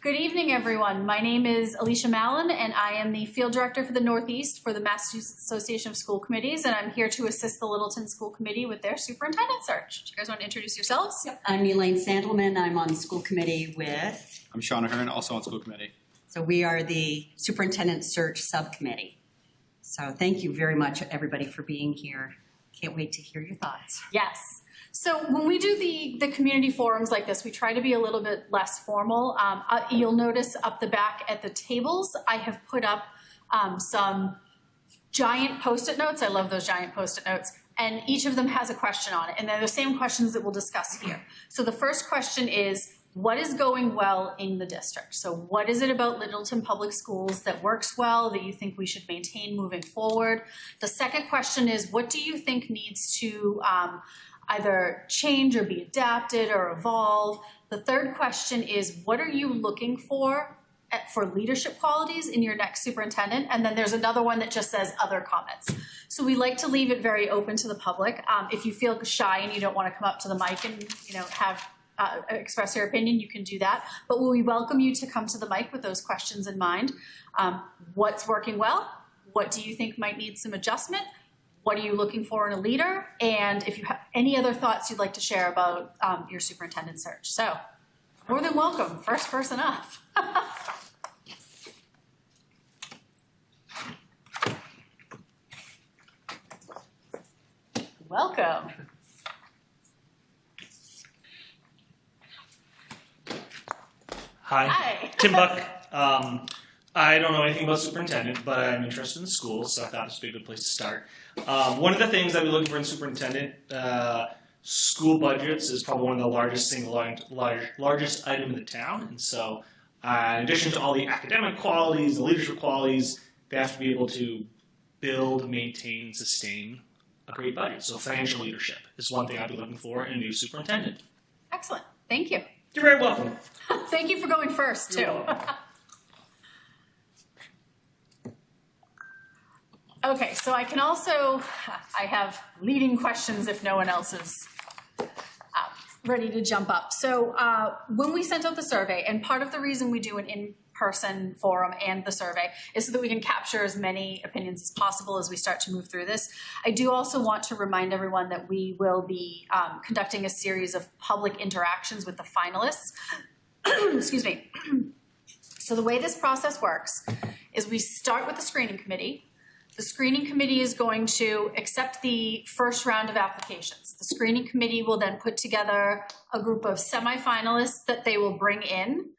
Good evening, everyone. My name is Alicia Mallon, and I am the Field Director for the Northeast for the Massachusetts Association of School Committees, and I'm here to assist the Littleton School Committee with their superintendent search. Do you guys want to introduce yourselves? Yep. I'm Elaine Sandelman. I'm on the school committee with... I'm Sean Ahern, also on school committee. So we are the superintendent search subcommittee. So thank you very much, everybody, for being here. Can't wait to hear your thoughts. Yes. So when we do the community forums like this, we try to be a little bit less formal. You'll notice up the back at the tables, I have put up some giant Post-it notes. I love those giant Post-it notes. And each of them has a question on it. And they're the same questions that we'll discuss here. So the first question is, what is going well in the district? So what is it about Littleton Public Schools that works well, that you think we should maintain moving forward? The second question is, what do you think needs to either change or be adapted or evolve? The third question is, what are you looking for leadership qualities in your next superintendent? And then there's another one that just says other comments. So we like to leave it very open to the public. If you feel shy and you don't want to come up to the mic and express your opinion, you can do that. But we welcome you to come to the mic with those questions in mind. What's working well? What do you think might need some adjustment? What are you looking for in a leader? And if you have any other thoughts you'd like to share about your superintendent search. So more than welcome, first person up. Welcome. Hi. Tim Buck. I don't know anything about superintendent, but I'm interested in the schools, so I thought this would be a good place to start. One of the things that we're looking for in superintendent, school budgets is probably one of the largest item in the town. And so in addition to all the academic qualities, the leadership qualities, they have to be able to build, maintain, sustain a great budget. So financial leadership is one thing I'd be looking for in a new superintendent. Excellent. Thank you. You're very welcome. Thank you for going first, too. Okay, so I have leading questions if no one else is ready to jump up. So when we sent out the survey, and part of the reason we do an in-person forum and the survey is so that we can capture as many opinions as possible as we start to move through this. I do also want to remind everyone that we will be conducting a series of public interactions with the finalists. Excuse me. So the way this process works is we start with the screening committee. The screening committee is going to accept the first round of applications. The screening committee will then put together a group of semifinalists that they will bring in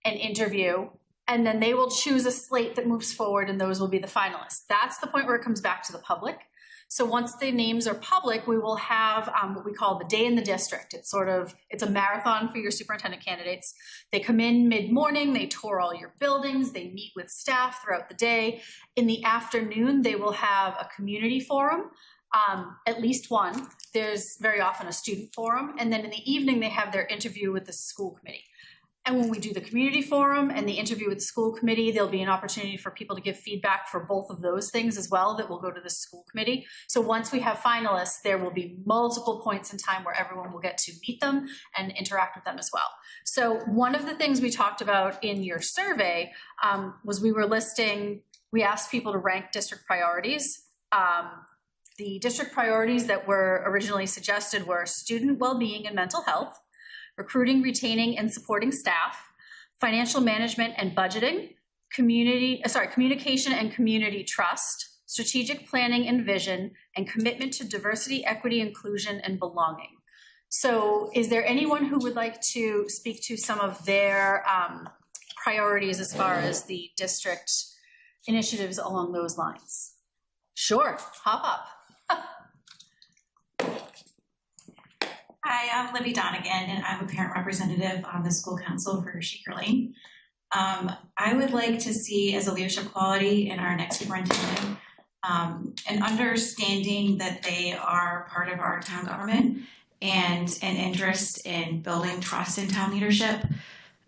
and interview, and then they will choose a slate that moves forward, and those will be the finalists. That's the point where it comes back to the public. So once the names are public, we will have what we call the day in the district. It's a marathon for your superintendent candidates. They come in mid-morning, they tour all your buildings, they meet with staff throughout the day. In the afternoon, they will have a community forum, at least one. There's very often a student forum. And then in the evening, they have their interview with the school committee. And when we do the community forum and the interview with the school committee, there'll be an opportunity for people to give feedback for both of those things as well that will go to the school committee. So once we have finalists, there will be multiple points in time where everyone will get to meet them and interact with them as well. So one of the things we talked about in your survey was we asked people to rank district priorities. The district priorities that were originally suggested were student well-being and mental health, recruiting, retaining, and supporting staff, financial management and budgeting, communication and community trust, strategic planning and vision, and commitment to diversity, equity, inclusion, and belonging. So is there anyone who would like to speak to some of their priorities as far as the district initiatives along those lines? Sure, hop up. Hi, I'm Libby Donegan, and I'm a parent representative on the school council for Shaker Lane. I would like to see as a leadership quality in our next superintendent an understanding that they are part of our town government and an interest in building trust in town leadership.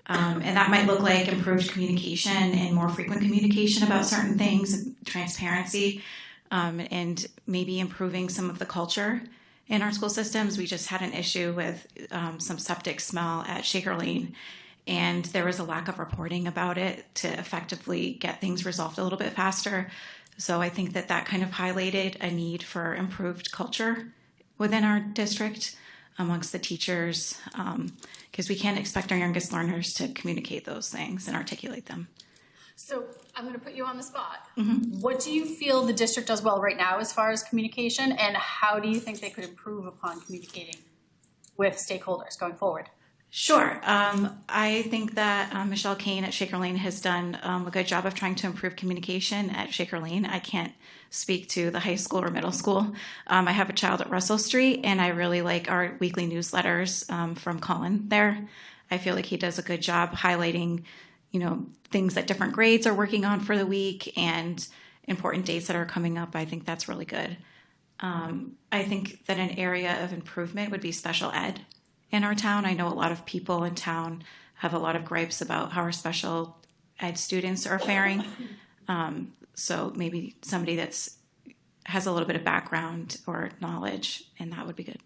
And that might look like improved communication and more frequent communication about certain things, transparency, and maybe improving some of the culture in our school systems. We just had an issue with some septic smell at Shaker Lane, and there was a lack of reporting about it to effectively get things resolved a little bit faster. So I think that that kind of highlighted a need for improved culture within our district amongst the teachers, because we can't expect our youngest learners to communicate those things and articulate them. So I'm going to put you on the spot. Mm-hmm. What do you feel the district does well right now as far as communication, and how do you think they could improve upon communicating with stakeholders going forward? Sure. I think that Michelle Kane at Shaker Lane has done a good job of trying to improve communication at Shaker Lane. I can't speak to the high school or middle school. I have a child at Russell Street, and I really like our weekly newsletters from Colin there. I feel like he does a good job highlighting, things that different grades are working on for the week and important dates that are coming up. I think that's really good. I think that an area of improvement would be special ed in our town. I know a lot of people in town have a lot of gripes about how our special ed students are faring. So maybe somebody has a little bit of background or knowledge, and that would be good.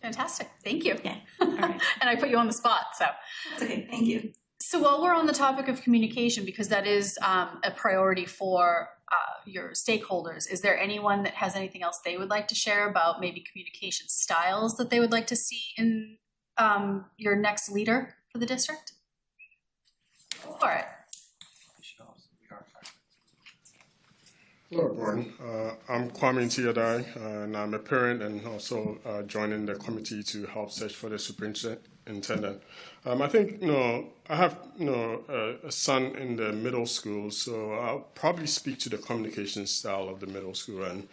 Fantastic. Thank you. Yeah. All right. And I put you on the spot, so. That's okay. Thank you. So while we're on the topic of communication, because that is a priority for your stakeholders, is there anyone that has anything else they would like to share about maybe communication styles that they would like to see in your next leader for the district? Go for it. Hello, everyone. I'm Kwame Ntiadai, and I'm a parent and also joining the committee to help search for the superintendent. I think, I have, a son in the middle school, so I'll probably speak to the communication style of the middle school. And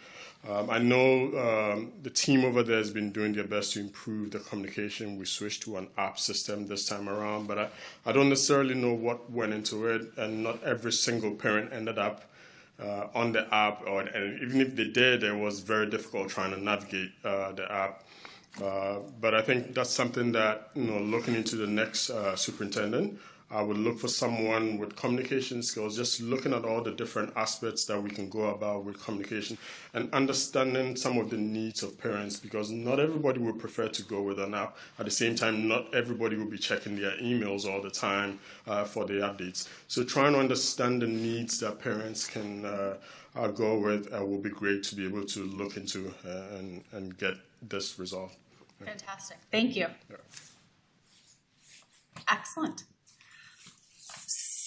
I know the team over there has been doing their best to improve the communication. We switched to an app system this time around, but I don't necessarily know what went into it, and not every single parent ended up on the app, and even if they did, it was very difficult trying to navigate the app. But I think that's something that, looking into the next superintendent, I would look for someone with communication skills, just looking at all the different aspects that we can go about with communication and understanding some of the needs of parents, because not everybody would prefer to go with an app. At the same time, not everybody will be checking their emails all the time for the updates. So trying to understand the needs that parents can go with will be great to be able to look into and get this resolved. Fantastic. Thank you. Yeah. Excellent.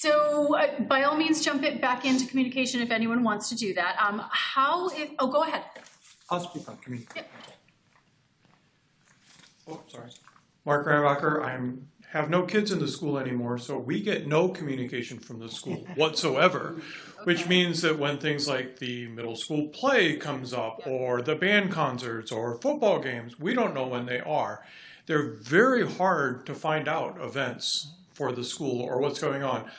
So by all means, jump it back into communication if anyone wants to do that. Go ahead. I'll speak on communication. Yep. Oh, sorry. Mark Rambacher. I have no kids in the school anymore, so we get no communication from the school whatsoever, which means that when things like the middle school play comes up, or the band concerts or football games, we don't know when they are. They're very hard to find out events for the school or what's going on.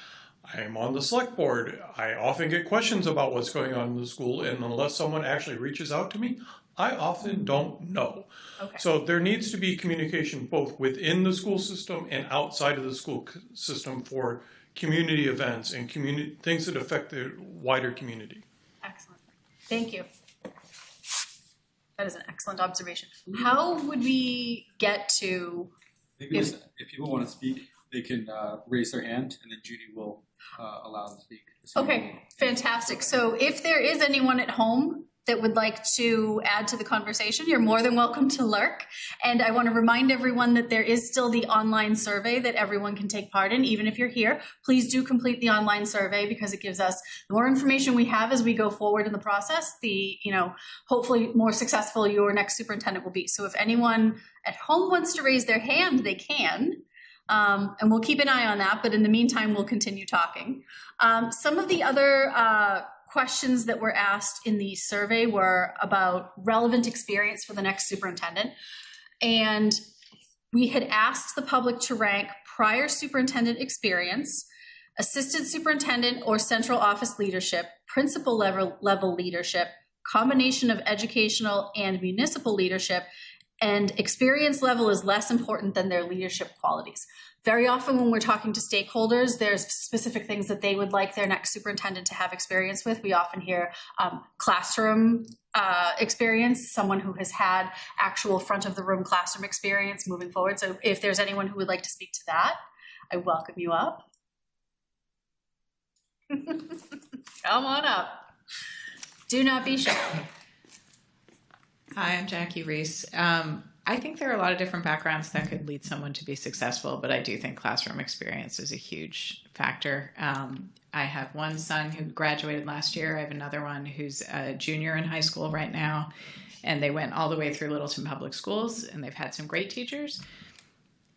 I am on the select board. I often get questions about what's going on in the school, and unless someone actually reaches out to me, I often don't know. Okay. So there needs to be communication both within the school system and outside of the school system for community events and things that affect the wider community. Excellent. Thank you. That is an excellent observation. How would we get to... Maybe if people want to speak, they can raise their hand, and then Judy will allow them to speak. Okay, fantastic. So if there is anyone at home that would like to add to the conversation, you're more than welcome to lurk. And I want to remind everyone that there is still the online survey that everyone can take part in. Even if you're here, please do complete the online survey, because it gives us the more information we have as we go forward in the process, the, hopefully more successful your next superintendent will be. So if anyone at home wants to raise their hand, they can. And we'll keep an eye on that, but in the meantime, we'll continue talking. Some of the other questions that were asked in the survey were about relevant experience for the next superintendent. And we had asked the public to rank prior superintendent experience, assistant superintendent or central office leadership, principal level leadership, combination of educational and municipal leadership, and experience level is less important than their leadership qualities. Very often when we're talking to stakeholders, there's specific things that they would like their next superintendent to have experience with. We often hear classroom experience, someone who has had actual front of the room classroom experience moving forward. So if there's anyone who would like to speak to that, I welcome you up. Come on up. Do not be shy. Hi, I'm Jackie Reese. I think there are a lot of different backgrounds that could lead someone to be successful, but I do think classroom experience is a huge factor. I have one son who graduated last year. I have another one who's a junior in high school right now, and they went all the way through Littleton Public Schools, and they've had some great teachers.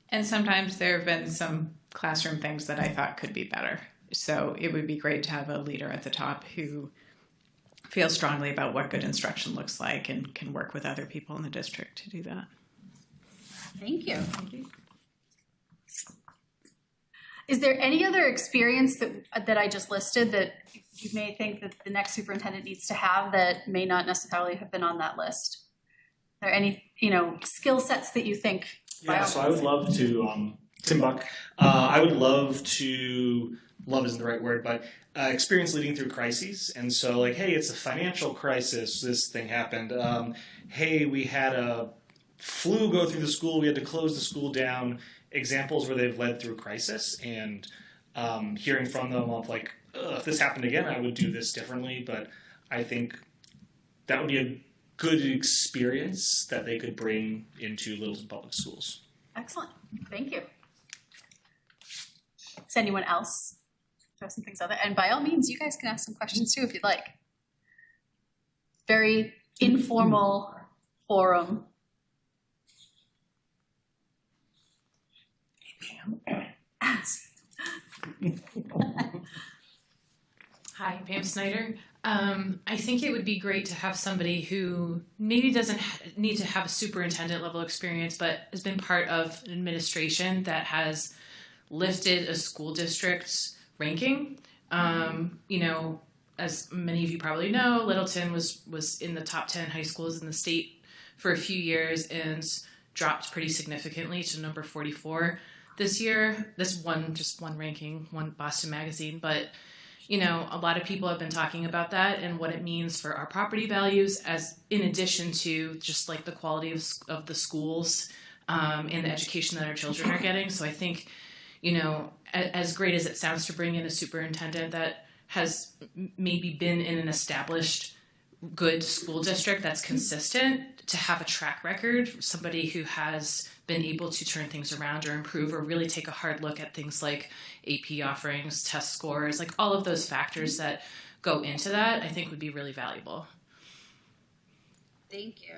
And sometimes there have been some classroom things that I thought could be better. So it would be great to have a leader at the top who feels strongly about what good instruction looks like and can work with other people in the district to do that. Thank you. Thank you. Is there any other experience that I just listed that you may think that the next superintendent needs to have that may not necessarily have been on that list? Are there any, skill sets that you think? Yeah, so I would love to, Tim Buck, I would love to, love isn't the right word, but experience leading through crises. And so like, hey, it's a financial crisis, this thing happened. Hey, we had a flu go through the school, we had to close the school down. Examples where they've led through crisis, and hearing from them of like, if this happened again, I would do this differently. But I think that would be a good experience that they could bring into Littleton Public Schools. Excellent. Thank you. Does anyone else throw some things out there? And by all means, you guys can ask some questions too if you'd like. Very informal forum. Hi, Pam Snyder. I think it would be great to have somebody who maybe doesn't need to have a superintendent level experience, but has been part of an administration that has lifted a school district's ranking. As many of you probably know, Littleton was in the top 10 high schools in the state for a few years and dropped pretty significantly to number 44 this year. This just one ranking, one Boston Magazine, but a lot of people have been talking about that and what it means for our property values, as in addition to just like the quality of the schools and the education that our children are getting. So I think, as great as it sounds to bring in a superintendent that has maybe been in an established good school district that's consistent, to have a track record, somebody who has been able to turn things around or improve or really take a hard look at things like AP offerings, test scores, like all of those factors that go into that, I think would be really valuable. Thank you.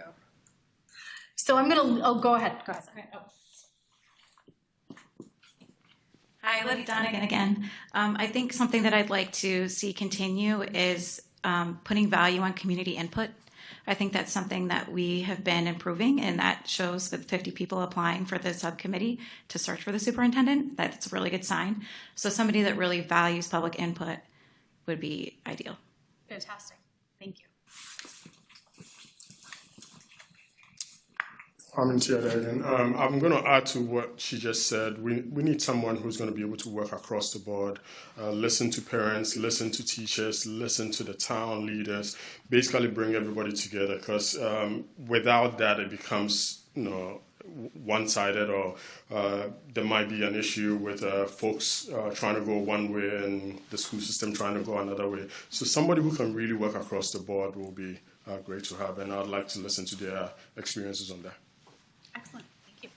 So I'm going to, go ahead. Go ahead. Hi, Libby Donegan again. I think something that I'd like to see continue is putting value on community input. I think that's something that we have been improving, and that shows with 50 people applying for the subcommittee to search for the superintendent. That's a really good sign. So somebody that really values public input would be ideal. Fantastic. Thank you. I'm going to add to what she just said. We need someone who's going to be able to work across the board, listen to parents, listen to teachers, listen to the town leaders, basically bring everybody together, because without that it becomes one-sided, or there might be an issue with folks trying to go one way and the school system trying to go another way. So somebody who can really work across the board will be great to have, and I'd like to listen to their experiences on that. Excellent, thank you.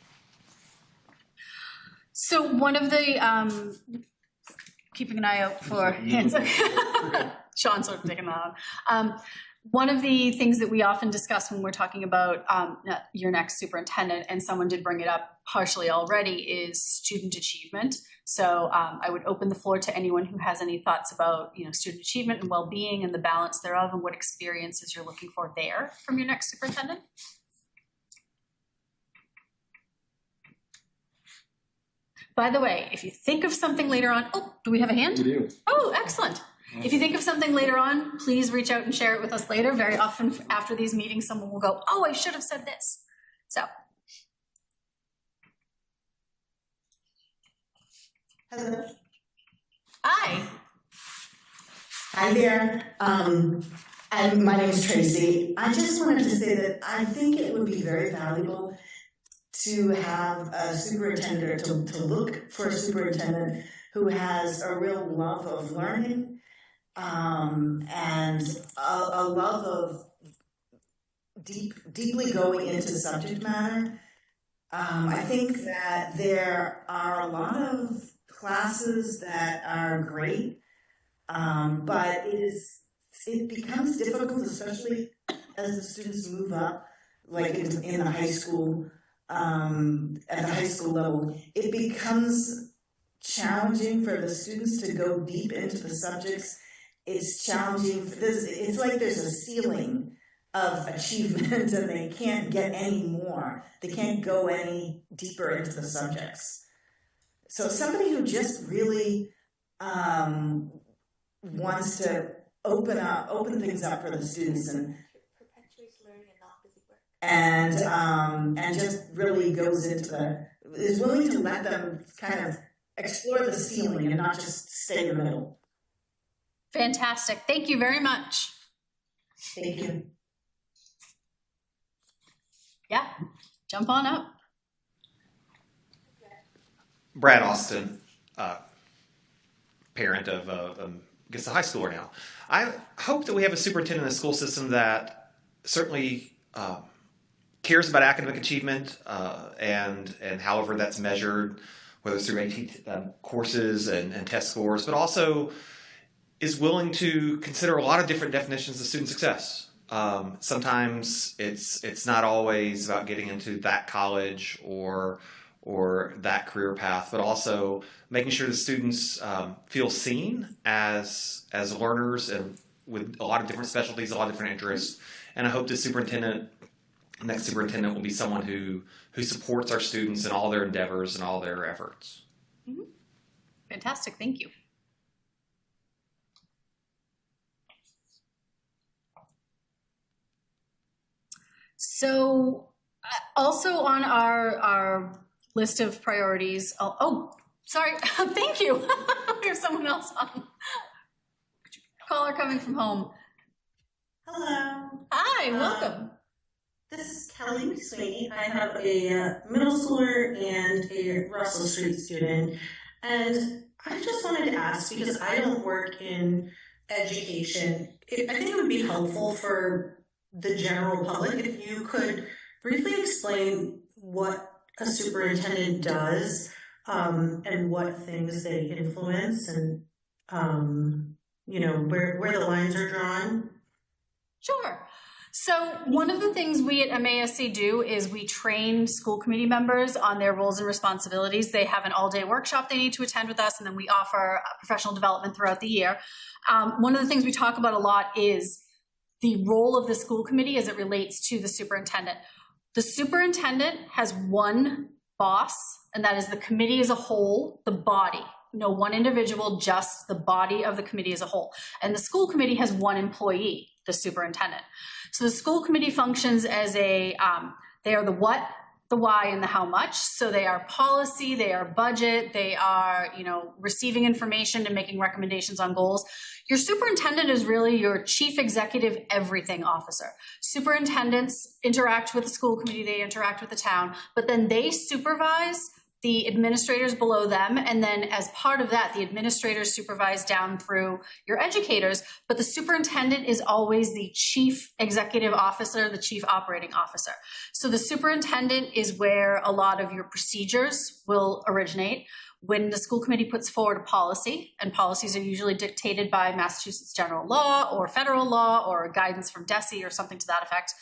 So one of the, keeping an eye out for hands, Sean's sort of taking that on. One of the things that we often discuss when we're talking about your next superintendent, and someone did bring it up partially already, is student achievement. So I would open the floor to anyone who has any thoughts about student achievement and well-being and the balance thereof, and what experiences you're looking for there from your next superintendent. By the way, if you think of something later on, do we have a hand? We do. Oh, excellent. If you think of something later on, please reach out and share it with us later. Very often after these meetings, someone will go, oh, I should have said this. So. Hello. Hi. Hi there. And my name is Tracy. I just wanted to say that I think it would be very valuable to have a superintendent, to look for a superintendent who has a real love of learning, and a love of deeply going into subject matter. I think that there are a lot of classes that are great, but it becomes difficult, especially as the students move up, like in the high school, at the high school level. It becomes challenging for the students to go deep into the subjects. It's challenging. It's like there's a ceiling of achievement and they can't get any more. They can't go any deeper into the subjects. So somebody who just really wants to open things up for the students and perpetuates learning and not busy work. And just really goes into is willing to let them kind of explore the ceiling and not just stay in the middle. Fantastic. Thank you very much. Thank you. Yeah, jump on up. Brad Austin, parent of I guess a high schooler now. I hope that we have a superintendent in the school system that certainly cares about academic achievement and however that's measured, whether it's through AT courses and test scores, but also is willing to consider a lot of different definitions of student success. Sometimes it's not always about getting into that college or that career path, but also making sure the students feel seen as learners and with a lot of different specialties, a lot of different interests. And I hope the next superintendent will be someone who supports our students in all their endeavors and all their efforts. Mm-hmm. Fantastic, thank you. So also on our list of priorities, sorry, thank you. We have someone else on. Caller coming from home. Hello. Hi, welcome. This is Kelly McSweeney. I have a middle schooler and a Russell Street student. And I just wanted to ask, because I don't work in education, I think it would be helpful for the general public if you could briefly explain what a superintendent does, and what things they influence, and where the lines are drawn. Sure. So one of the things we at MASC do is we train school committee members on their roles and responsibilities. They have an all-day workshop they need to attend with us, and then we offer professional development throughout the year. One of the things we talk about a lot is the role of the school committee as it relates to the superintendent. The superintendent has one boss, and that is the committee as a whole, the body. No one individual, just the body of the committee as a whole. And the school committee has one employee, the superintendent. So the school committee functions as they are the what, the why, and the how much. So they are policy, they are budget, they are, receiving information and making recommendations on goals. Your superintendent is really your chief executive everything officer. Superintendents interact with the school committee, they interact with the town, but then they supervise the administrators below them, and then as part of that, the administrators supervise down through your educators, but the superintendent is always the chief executive officer, the chief operating officer. So the superintendent is where a lot of your procedures will originate. When the school committee puts forward a policy, and policies are usually dictated by Massachusetts general law or federal law or guidance from DESE or something to that effect,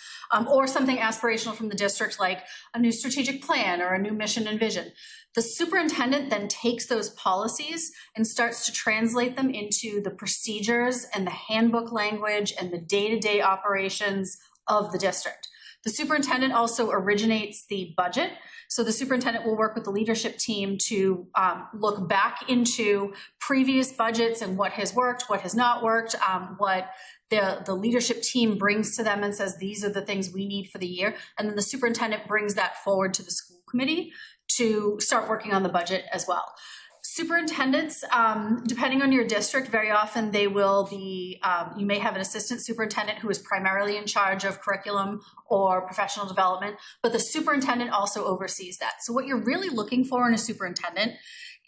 or something aspirational from the district like a new strategic plan or a new mission and vision. The superintendent then takes those policies and starts to translate them into the procedures and the handbook language and the day-to-day operations of the district. The superintendent also originates the budget. So the superintendent will work with the leadership team to look back into previous budgets and what has worked, what has not worked, what the leadership team brings to them and says, these are the things we need for the year. And then the superintendent brings that forward to the school committee to start working on the budget as well. Superintendents, depending on your district, very often they will be, you may have an assistant superintendent who is primarily in charge of curriculum or professional development, but the superintendent also oversees that. So what you're really looking for in a superintendent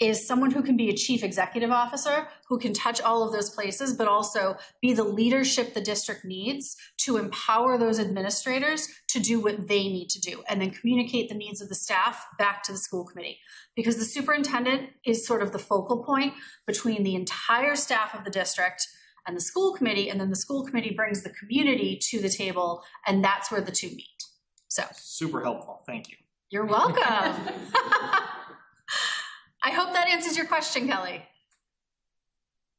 is someone who can be a chief executive officer, who can touch all of those places, but also be the leadership the district needs to empower those administrators to do what they need to do, and then communicate the needs of the staff back to the school committee. Because the superintendent is sort of the focal point between the entire staff of the district and the school committee, and then the school committee brings the community to the table, and that's where the two meet. So. Super helpful, thank you. You're welcome. I hope that answers your question, Kelly.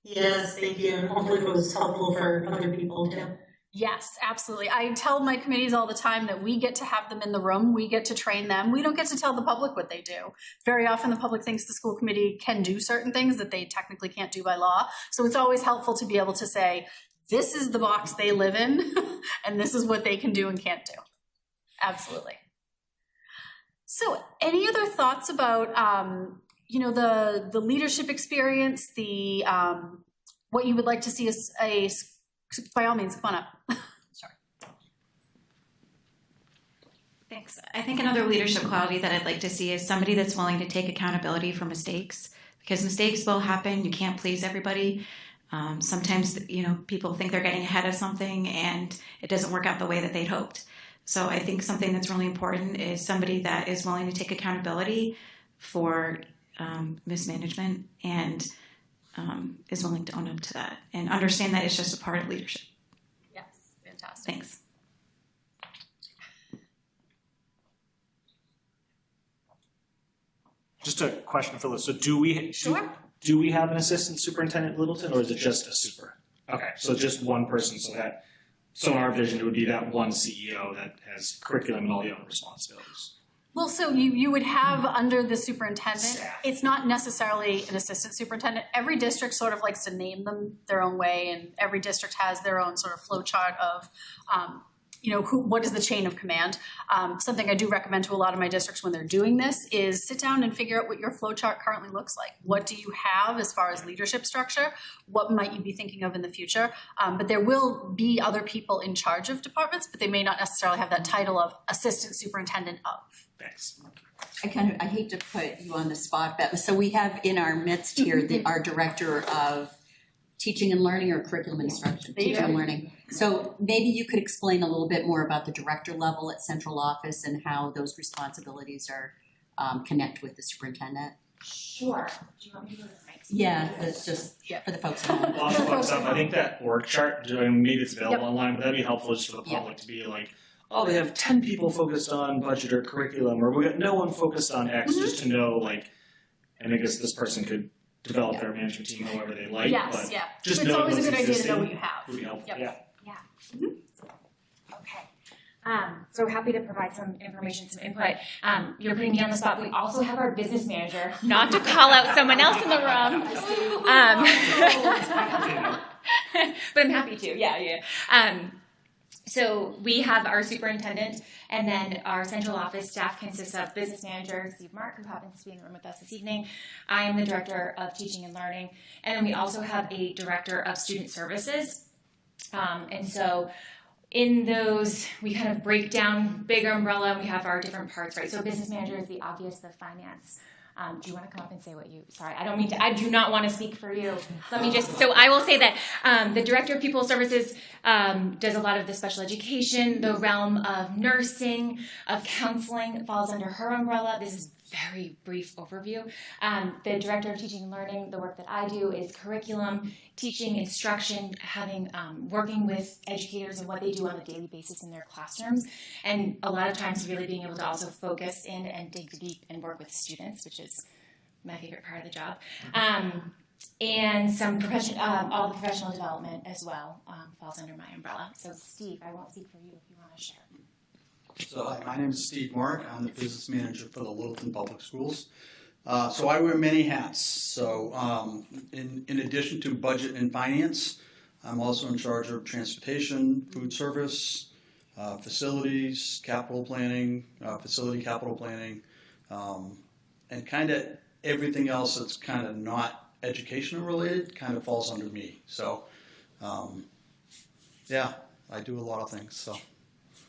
Yes, thank you, and hopefully it was helpful for other people too. Yes, absolutely. I tell my committees all the time that we get to have them in the room. We get to train them. We don't get to tell the public what they do. Very often the public thinks the school committee can do certain things that they technically can't do by law. So it's always helpful to be able to say, this is the box they live in, and this is what they can do and can't do. Absolutely. So any other thoughts about the leadership experience, the what you would like to see as by all means, come on up. Sorry. Thanks. I think another leadership quality that I'd like to see is somebody that's willing to take accountability for mistakes, because mistakes will happen. You can't please everybody. Sometimes, people think they're getting ahead of something and it doesn't work out the way that they'd hoped. So I think something that's really important is somebody that is willing to take accountability for mismanagement and is willing to own up to that and understand that it's just a part of leadership. Yes, fantastic. Thanks. Just a question for Liz. So do we have an assistant superintendent at Littleton, or is it just a super? Okay, so just one person. So in our vision, it would be that one CEO that has curriculum and all the other responsibilities. Well, so you would have under the superintendent, it's not necessarily an assistant superintendent. Every district sort of likes to name them their own way, and every district has their own sort of flow chart of, what is the chain of command. Something I do recommend to a lot of my districts when they're doing this is sit down and figure out what your flow chart currently looks like. What do you have as far as leadership structure? What might you be thinking of in the future? But there will be other people in charge of departments, but they may not necessarily have that title of assistant superintendent of. Thanks. I hate to put you on the spot, but so we have in our midst here our director of teaching and learning, or curriculum instruction, teaching and learning. So maybe you could explain a little bit more about the director level at central office and how those responsibilities are connect with the superintendent. Sure. Do you want me to go to the mic? Yeah, that's just for the folks at home. I think that org chart, maybe it's available online, but that'd be helpful just for the public to be like, oh, they have 10 people focused on budget or curriculum, or we got no one focused on X, just to know, and I guess this person could develop their management team however they like. Yes, but yeah. Just it's always a good idea to know what you have. Would be helpful. Yep. Yeah. Mm-hmm. Okay. So happy to provide some information, some input. You're putting me on the spot. We also have our business manager, not to call out someone else in the room. But I'm happy to. Yeah. So we have our superintendent, and then our central office staff consists of business manager Steve Mark, who happens to be in the room with us this evening. I am the director of teaching and learning, and then we also have a director of student services. And so in those, we kind of break down big umbrella. We have our different parts, right? So business manager is the obvious, the finance. Do you want to come up and say what you, sorry, I do not want to speak for you. So I will say that the Director of Pupil Services does a lot of the special education, the realm of nursing, of counseling falls under her umbrella. This is very brief overview. The Director of Teaching and Learning, the work that I do is curriculum, teaching, instruction, working with educators and what they do on a daily basis in their classrooms, and a lot of times really being able to also focus in and dig deep and work with students, which is my favorite part of the job. And some all the professional development as well falls under my umbrella. So Steve, I won't speak for you if you want to share. So hi, my name is Steve Mark. I'm the business manager for the Littleton Public Schools. So I wear many hats. So in addition to budget and finance, I'm also in charge of transportation, food service, facilities, capital planning, facility capital planning, and kind of everything else that's kind of not educational related kind of falls under me. So, yeah, I do a lot of things, so.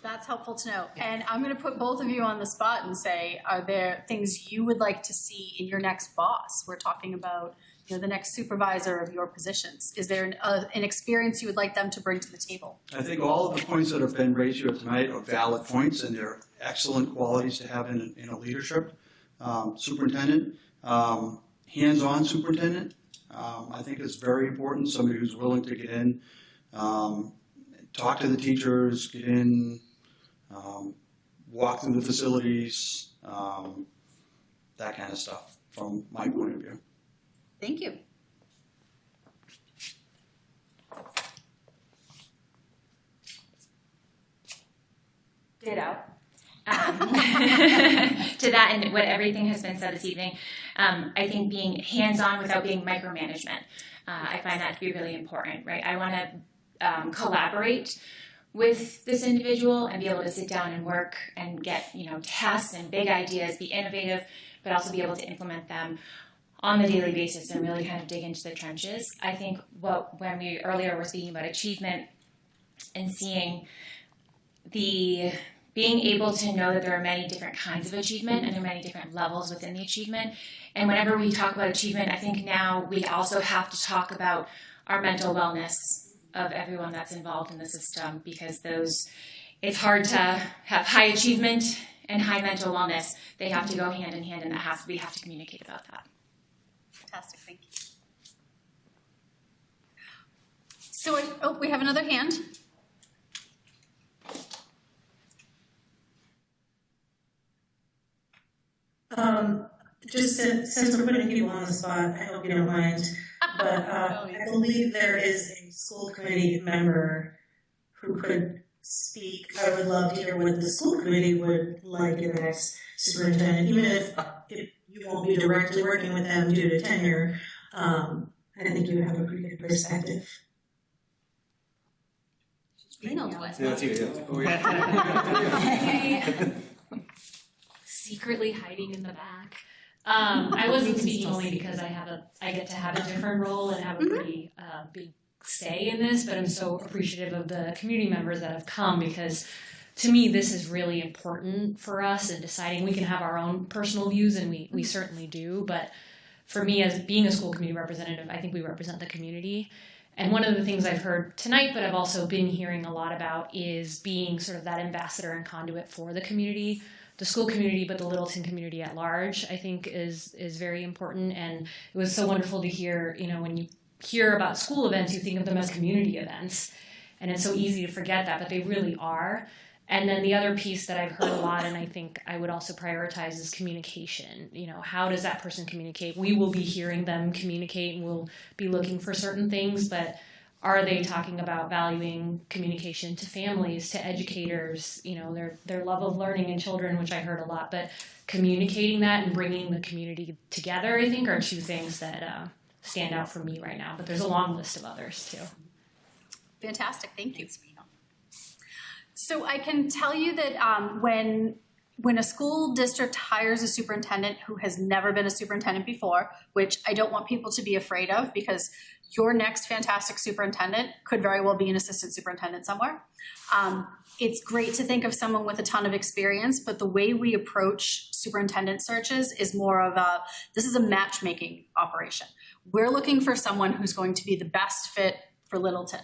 That's helpful to know. And I'm going to put both of you on the spot and say, are there things you would like to see in your next boss? We're talking about, you know, the next supervisor of your positions. Is there an experience you would like them to bring to the table? I think all of the points that have been raised here tonight are valid points, and they're excellent qualities to have in a leadership superintendent. Hands-on superintendent, I think is very important. Somebody who's willing to get in, talk to the teachers, get in, walk through the facilities, that kind of stuff from my point of view. Thank you. Ditto. To that and what everything has been said this evening, I think being hands-on without being micromanagement, I find that to be really important, right? I want to collaborate with this individual and be able to sit down and work and get, you know, tasks and big ideas, be innovative, but also be able to implement them on the daily basis and really kind of dig into the trenches. I think when we earlier were speaking about achievement and seeing being able to know that there are many different kinds of achievement and there are many different levels within the achievement. And whenever we talk about achievement, I think now we also have to talk about our mental wellness of everyone that's involved in the system, because it's hard to have high achievement and high mental wellness. They have to go hand in hand, and we have to communicate about that. Fantastic, thank you. So, we have another hand. Just since we're putting people on the spot, I hope you don't mind, but I believe there is a school committee member who could speak. I would love to hear what the school committee would like in the next superintendent, even if you won't be directly working with them due to tenure. I think you have a pretty good perspective. Secretly hiding in the back. I wasn't speaking only because I get to have a different role and have a pretty big say in this, but I'm so appreciative of the community members that have come, because to me this is really important for us in deciding. We can have our own personal views, and we certainly do, but for me, as being a school committee representative, I think we represent the community. And one of the things I've heard tonight, but I've also been hearing a lot about, is being sort of that ambassador and conduit for the community. The school community, but the Littleton community at large, I think is very important. And it was so wonderful to hear, you know, when you hear about school events, you think of them as community events. And it's so easy to forget that, but they really are. And then the other piece that I've heard a lot, and I think I would also prioritize, is communication. You know, how does that person communicate? We will be hearing them communicate, and we'll be looking for certain things, but are they talking about valuing communication to families, to educators, you know, their love of learning in children, which I heard a lot, but communicating that and bringing the community together, I think, are two things that stand out for me right now. But there's a long list of others too. Fantastic, thank you. So I can tell you that when a school district hires a superintendent who has never been a superintendent before, which I don't want people to be afraid of, because your next fantastic superintendent could very well be an assistant superintendent somewhere. It's great to think of someone with a ton of experience, but the way we approach superintendent searches is more of this is a matchmaking operation. We're looking for someone who's going to be the best fit for Littleton.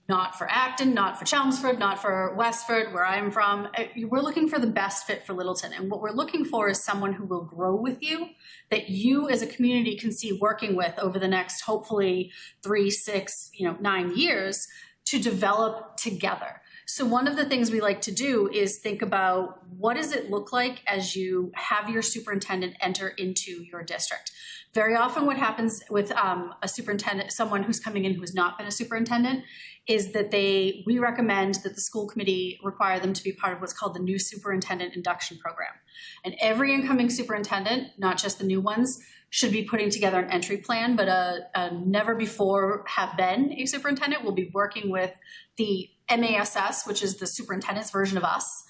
Not for Acton, not for Chelmsford, not for Westford, where I'm from. We're looking for the best fit for Littleton. And what we're looking for is someone who will grow with you, that you as a community can see working with over the next, hopefully 3, 6, 9 years, to develop together. So one of the things we like to do is think about, what does it look like as you have your superintendent enter into your district? Very often what happens with a superintendent, someone who's coming in who has not been a superintendent, is that we recommend that the school committee require them to be part of what's called the new superintendent induction program. And every incoming superintendent, not just the new ones, should be putting together an entry plan, but a never before have been a superintendent will be working with the MASS, which is the superintendent's version of us.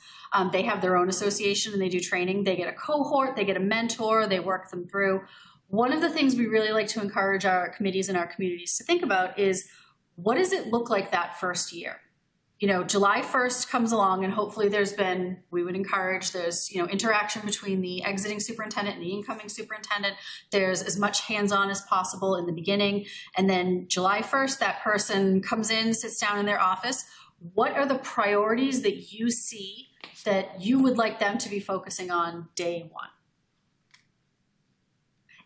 They have their own association and they do training. They get a cohort, they get a mentor, they work them through. One of the things we really like to encourage our committees and our communities to think about is, what does it look like that first year? You know, July 1st comes along and hopefully we would encourage there's, interaction between the exiting superintendent and the incoming superintendent. There's as much hands-on as possible in the beginning. And then July 1st, that person comes in, sits down in their office. What are the priorities that you see that you would like them to be focusing on day one?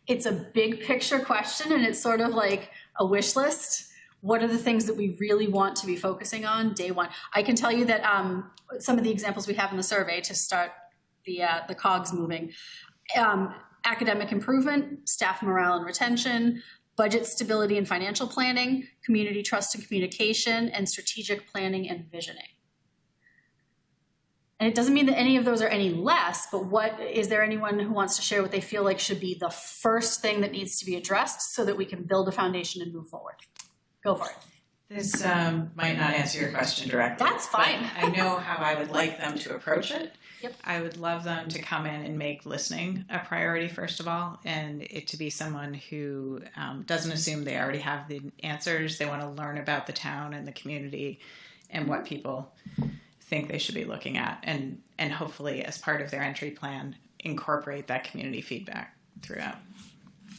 It's a big picture question and it's sort of like a wish list. What are the things that we really want to be focusing on day one? I can tell you that some of the examples we have in the survey to start the cogs moving. Academic improvement, staff morale and retention, budget stability and financial planning, community trust and communication, and strategic planning and visioning. And it doesn't mean that any of those are any less, but is there anyone who wants to share what they feel like should be the first thing that needs to be addressed so that we can build a foundation and move forward? Go for it. This might not answer your question directly. That's fine. I know how I would like them to approach it. Yep. I would love them to come in and make listening a priority, first of all, and it to be someone who doesn't assume they already have the answers. They want to learn about the town and the community and what people think they should be looking at, and hopefully, as part of their entry plan, incorporate that community feedback throughout.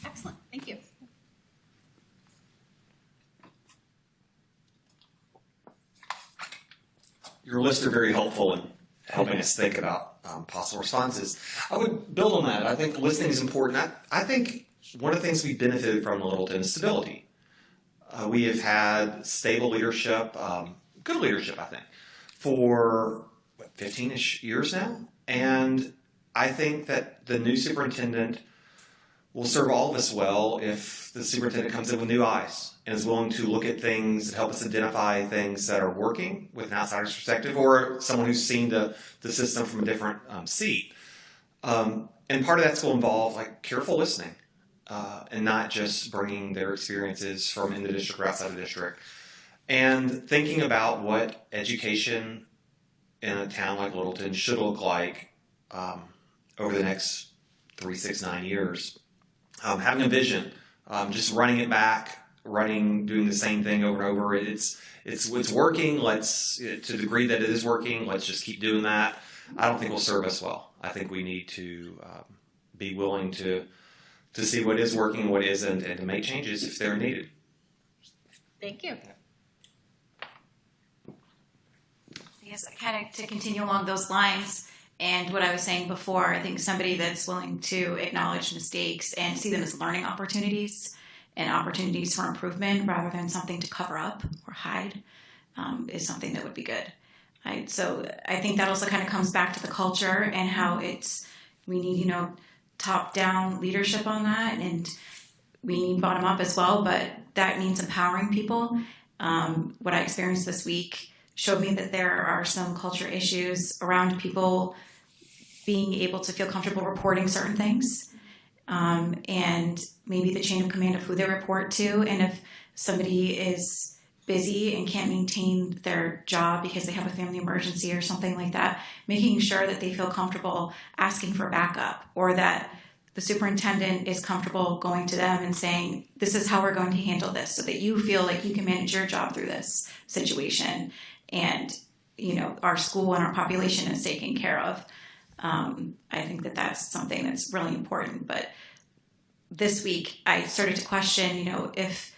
Excellent. Thank you. Your lists are very helpful in helping us think about possible responses. I would build on that. I think listening is important. I think one of the things we benefited from in Littleton is stability. We have had stable leadership, good leadership, I think, for 15-ish years now. And I think that the new superintendent will serve all of us well if the superintendent comes in with new eyes and is willing to look at things and help us identify things that are working with an outsider's perspective, or someone who's seen the system from a different seat. And part of that's will involve careful listening and not just bringing their experiences from in the district or outside the district. And thinking about what education in a town like Littleton should look like over the next 3, 6, 9 years. Having a vision, just running it back, doing the same thing over and over. It's working. To the degree that it is working, let's just keep doing that. I don't think will serve us well. I think we need to be willing to see what is working and what isn't, and to make changes if they're needed. Thank you. Yes, kind of to continue along those lines, and what I was saying before, I think somebody that's willing to acknowledge mistakes and see them as learning opportunities and opportunities for improvement rather than something to cover up or hide is something that would be good. So I think that also kind of comes back to the culture and how we need, top-down leadership on that, and we need bottom-up as well, but that means empowering people. What I experienced this week showed me that there are some culture issues around people being able to feel comfortable reporting certain things, and maybe the chain of command of who they report to. And if somebody is busy and can't maintain their job because they have a family emergency or something like that, making sure that they feel comfortable asking for backup, or that the superintendent is comfortable going to them and saying, this is how we're going to handle this, so that you feel like you can manage your job through this situation. And, our school and our population is taken care of. I think that that's something that's really important. But this week I started to question, if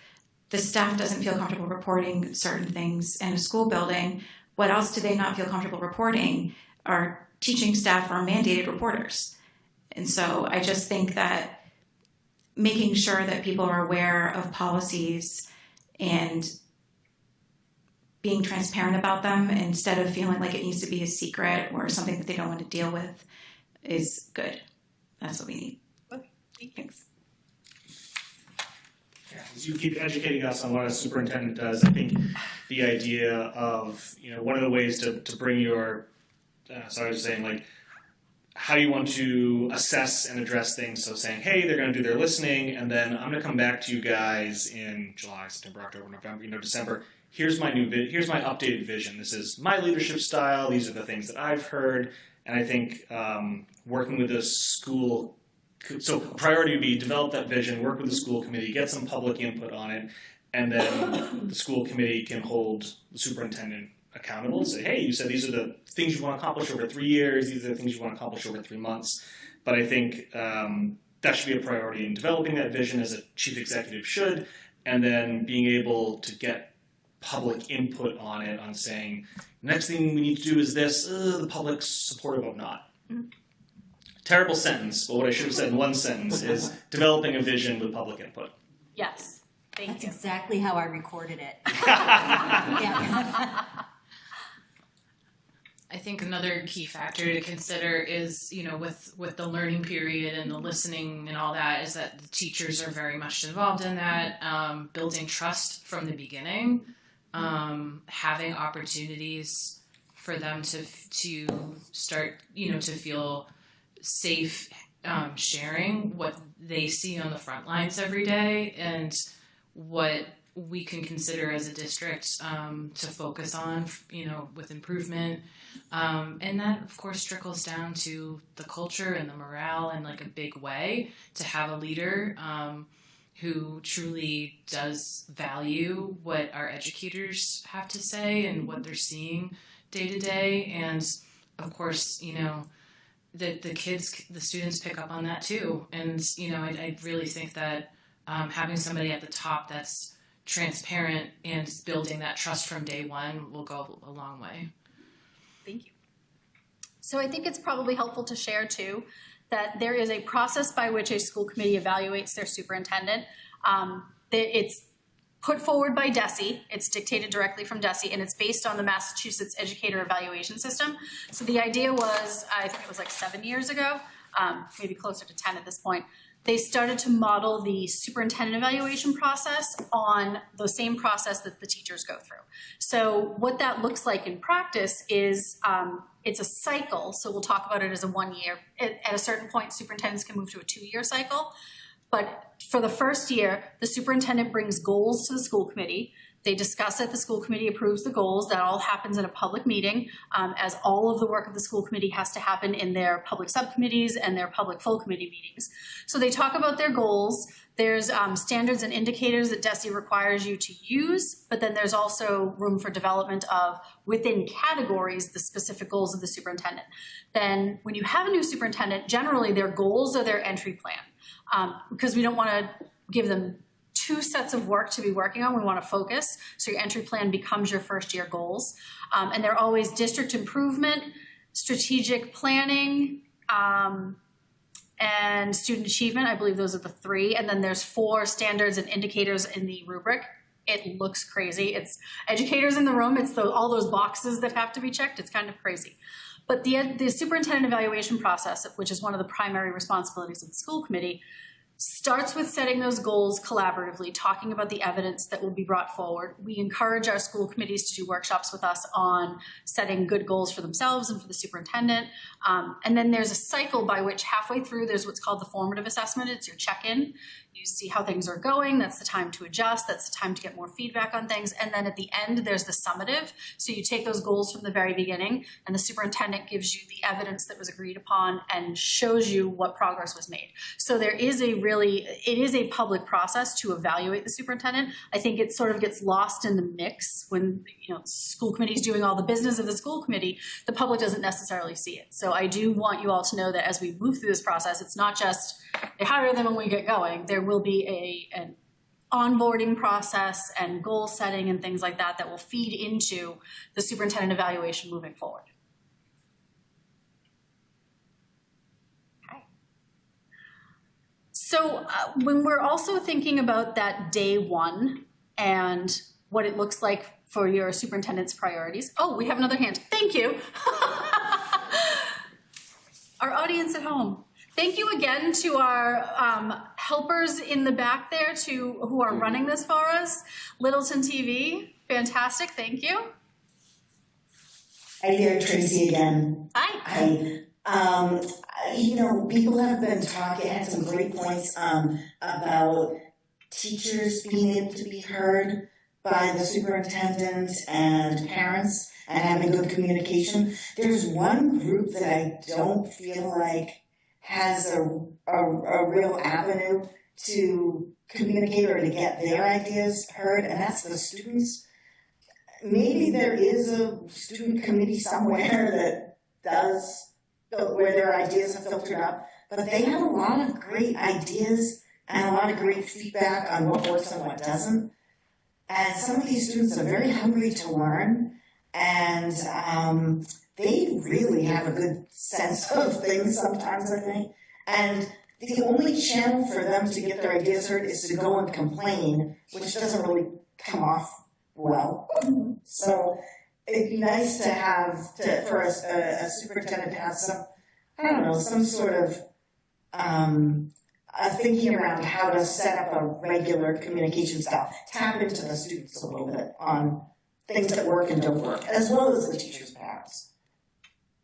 the staff doesn't feel comfortable reporting certain things in a school building, what else do they not feel comfortable reporting? Our teaching staff are mandated reporters. And so I just think that making sure that people are aware of policies and being transparent about them instead of feeling like it needs to be a secret or something that they don't want to deal with is good. That's what we need. Thanks. As you keep educating us on what a superintendent does, I think the idea of, one of the ways to bring your, so I was saying how you want to assess and address things. So saying, hey, they're going to do their listening, and then I'm going to come back to you guys in July, September, October, November, December, here's my updated vision. This is my leadership style. These are the things that I've heard. And I think working with the school, so priority would be develop that vision, work with the school committee, get some public input on it, and then the school committee can hold the superintendent accountable and say, hey, you said these are the things you want to accomplish over 3 years, these are the things you want to accomplish over 3 months. But I think that should be a priority in developing that vision, as a chief executive should, and then being able to get public input on it, on saying, next thing we need to do is this, the public's supportive of not. Terrible sentence, but what I should have said in one sentence is developing a vision with public input. Yes, thank That's you. exactly how I recorded it. Yeah. I think another key factor to consider is, with the learning period and the listening and all that, is that the teachers are very much involved in that, building trust from the beginning, having opportunities for them to start, to feel safe, sharing what they see on the front lines every day and what we can consider as a district to focus on, with improvement. And that, of course, trickles down to the culture and the morale in like a big way, to have a leader who truly does value what our educators have to say and what they're seeing day to day. And of course, the students pick up on that too. And, I really think that having somebody at the top that's transparent and building that trust from day one will go a long way. Thank you. So I think it's probably helpful to share too that there is a process by which a school committee evaluates their superintendent. It's put forward by DESE. It's dictated directly from DESE, and it's based on the Massachusetts Educator Evaluation System. So the idea was, I think it was like 7 years ago, maybe closer to 10 at this point, they started to model the superintendent evaluation process on the same process that the teachers go through. So what that looks like in practice is it's a cycle. So we'll talk about it as a 1 year. At a certain point, superintendents can move to a 2-year cycle. But for the first year, the superintendent brings goals to the school committee. They discuss it, the school committee approves the goals. That all happens in a public meeting, as all of the work of the school committee has to happen in their public subcommittees and their public full committee meetings. So they talk about their goals. There's standards and indicators that DESE requires you to use, but then there's also room for development of, within categories, the specific goals of the superintendent. Then when you have a new superintendent, generally their goals are their entry plan, because we don't want to give them 2 sets of work to be working on. We want to focus. So your entry plan becomes your first year goals. And they're always district improvement, strategic planning, and student achievement. I believe those are the 3. And then there's 4 standards and indicators in the rubric. It looks crazy. It's educators in the room. It's all those boxes that have to be checked. It's kind of crazy. But the superintendent evaluation process, which is one of the primary responsibilities of the school committee, starts with setting those goals collaboratively, talking about the evidence that will be brought forward. We encourage our school committees to do workshops with us on setting good goals for themselves and for the superintendent. And then there's a cycle by which halfway through there's what's called the formative assessment. It's your check-in. You see how things are going. That's the time to adjust. That's the time to get more feedback on things. And then at the end, there's the summative. So you take those goals from the very beginning, and the superintendent gives you the evidence that was agreed upon and shows you what progress was made. So it is a public process to evaluate the superintendent. I think it sort of gets lost in the mix when, school committee is doing all the business of the school committee. The public doesn't necessarily see it. So I do want you all to know that as we move through this process, it's not just they hire them when we get going. There will be an onboarding process and goal setting and things like that will feed into the superintendent evaluation moving forward. Okay. So when we're also thinking about that day one and what it looks like for your superintendent's priorities. Oh, we have another hand. Thank you. Our audience at home. Thank you again to our helpers in the back there who are running this for us. Littleton TV, fantastic, thank you. Hi there, Tracy again. Hi. People have been talking, had some great points about teachers being able to be heard. by the superintendent and parents and having good communication. There's one group that I don't feel like has a real avenue to communicate or to get their ideas heard, and that's the students. Maybe there is a student committee somewhere that does, where their ideas are filtered up, but they have a lot of great ideas and a lot of great feedback on what works and what doesn't. And some of these students are very hungry to learn, and they really have a good sense of things sometimes, I think. And the only channel for them to get their ideas heard is to go and complain, which doesn't really come off well. So it'd be nice to have, for a superintendent to have some, I don't know, some sort of thinking around how to set up a regular communication style, tap into the students a little bit on things that work and don't work, as well as the teachers' parents.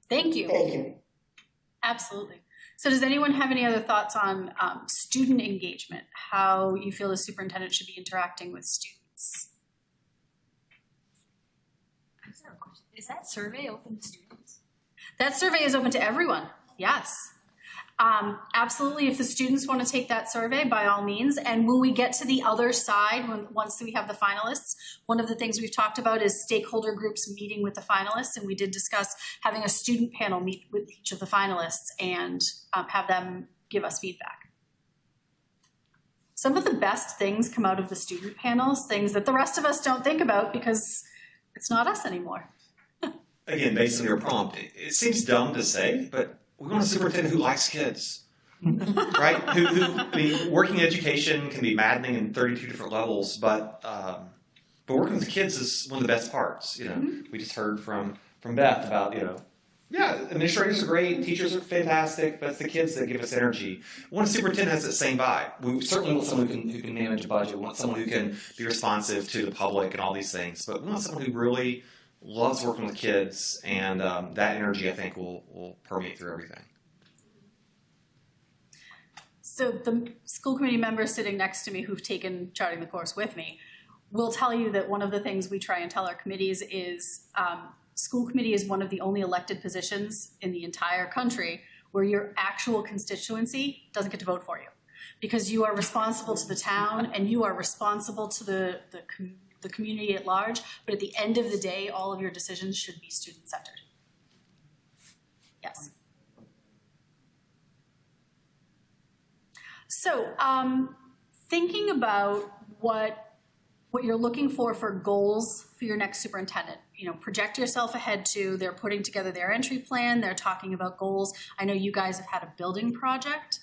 Thank you. Thank you. Absolutely. So does anyone have any other thoughts on student engagement, how you feel the superintendent should be interacting with students? I just have a question. Is that survey open to students? That survey is open to everyone, yes. Absolutely, if the students want to take that survey, by all means. And when we get to the other side, once we have the finalists, one of the things we've talked about is stakeholder groups meeting with the finalists, and we did discuss having a student panel meet with each of the finalists and have them give us feedback. Some of the best things come out of the student panels, things that the rest of us don't think about because it's not us anymore. Again, based on your prompt, it seems dumb to say, but we want a superintendent who likes kids, right? I mean, working education can be maddening in 32 different levels, but working with kids is one of the best parts. We just heard from Beth about, yeah, administrators are great, teachers are fantastic, but it's the kids that give us energy. One superintendent has that same vibe. We certainly want someone who can manage a budget. We want someone who can be responsive to the public and all these things, but we want someone who really loves working with kids, and that energy, I think, will permeate through everything. So the school committee members sitting next to me who've taken charting the course with me will tell you that one of the things we try and tell our committees is school committee is one of the only elected positions in the entire country where your actual constituency doesn't get to vote for you, because you are responsible to the town and you are responsible to the community at large, but at the end of the day, all of your decisions should be student-centered. Yes. So thinking about what you're looking for goals for your next superintendent, project yourself ahead to, they're putting together their entry plan, they're talking about goals. I know you guys have had a building project.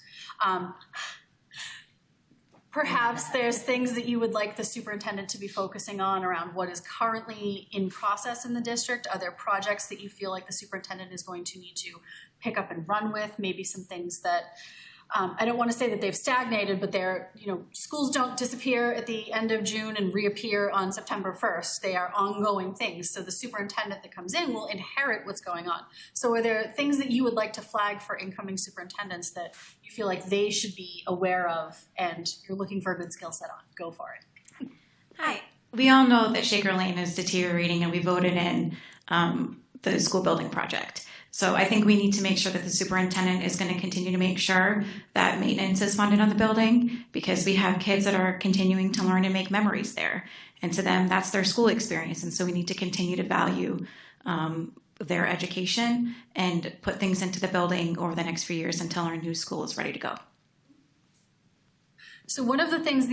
Perhaps there's things that you would like the superintendent to be focusing on around what is currently in process in the district. Are there projects that you feel like the superintendent is going to need to pick up and run with? Maybe some things that, I don't want to say that they've stagnated, but they're, schools don't disappear at the end of June and reappear on September 1st. They are ongoing things. So the superintendent that comes in will inherit what's going on. So are there things that you would like to flag for incoming superintendents that you feel like they should be aware of and you're looking for a good skill set on? Go for it. Hi. We all know that Shaker Lane is deteriorating, and we voted in the school building project. So I think we need to make sure that the superintendent is going to continue to make sure that maintenance is funded on the building, because we have kids that are continuing to learn and make memories there. And to them, that's their school experience. And so we need to continue to value their education and put things into the building over the next few years until our new school is ready to go. So one of the things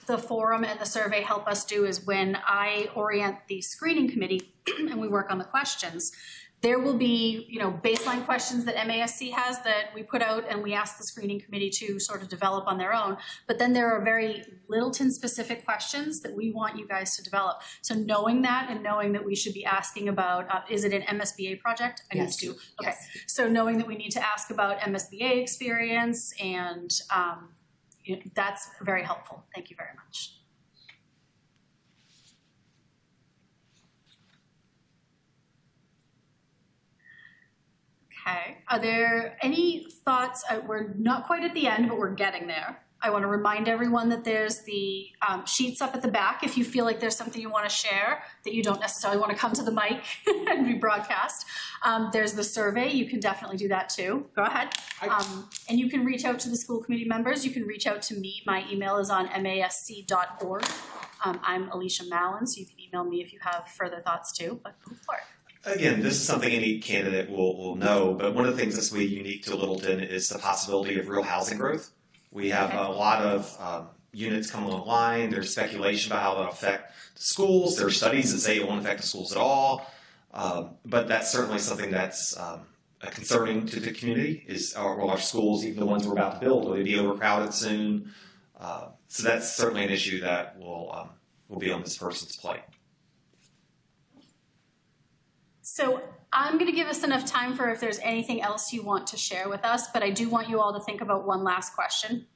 the forum and the survey help us do is when I orient the screening committee and we work on the questions, there will be, baseline questions that MASC has that we put out and we ask the screening committee to sort of develop on their own. But then there are very Littleton specific questions that we want you guys to develop. So knowing that and knowing that we should be asking about, is it an MSBA project? I Yes. need to. Okay. Yes. So knowing that we need to ask about MSBA experience and that's very helpful. Thank you very much. Okay, are there any thoughts? We're not quite at the end, but we're getting there. I want to remind everyone that there's the sheets up at the back if you feel like there's something you want to share that you don't necessarily want to come to the mic and be broadcast. There's the survey. You can definitely do that too. Go ahead. And you can reach out to the school committee members. You can reach out to me. My email is on masc.org. I'm Alicia Mallon, so you can email me if you have further thoughts too, but go for it. Again, this is something any candidate will know, but one of the things that's really unique to Littleton is the possibility of real housing growth. We have a lot of units coming online. There's speculation about how that'll affect the schools. There are studies that say it won't affect the schools at all. But that's certainly something that's concerning to the community is our schools, even the ones we're about to build, will they be overcrowded soon? So that's certainly an issue that will be on this person's plate. So I'm going to give us enough time for if there's anything else you want to share with us, but I do want you all to think about one last question.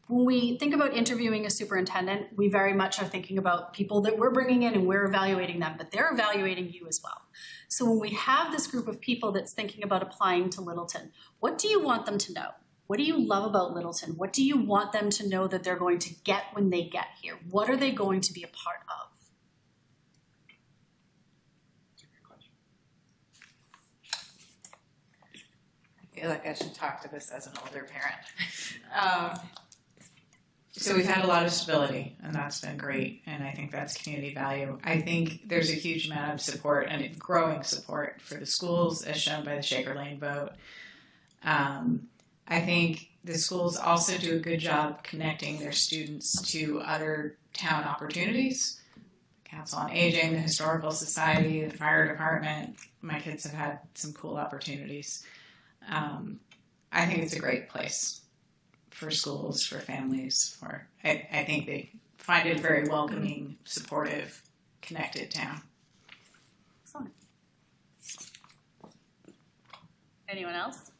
When we think about interviewing a superintendent, we very much are thinking about people that we're bringing in and we're evaluating them, but they're evaluating you as well. So when we have this group of people that's thinking about applying to Littleton, what do you want them to know? What do you love about Littleton? What do you want them to know that they're going to get when they get here? What are they going to be a part of? I feel like I should talk to this as an older parent. So we've had a lot of stability, and that's been great, and I think that's community value. I think there's a huge amount of support and growing support for the schools, as shown by the Shaker Lane vote. I think the schools also do a good job connecting their students to other town opportunities. Council on Aging, the Historical Society, the Fire Department. My kids have had some cool opportunities. I think it's a great place for schools, for families. I think they find it a very welcoming, supportive, connected town. Excellent. Anyone else?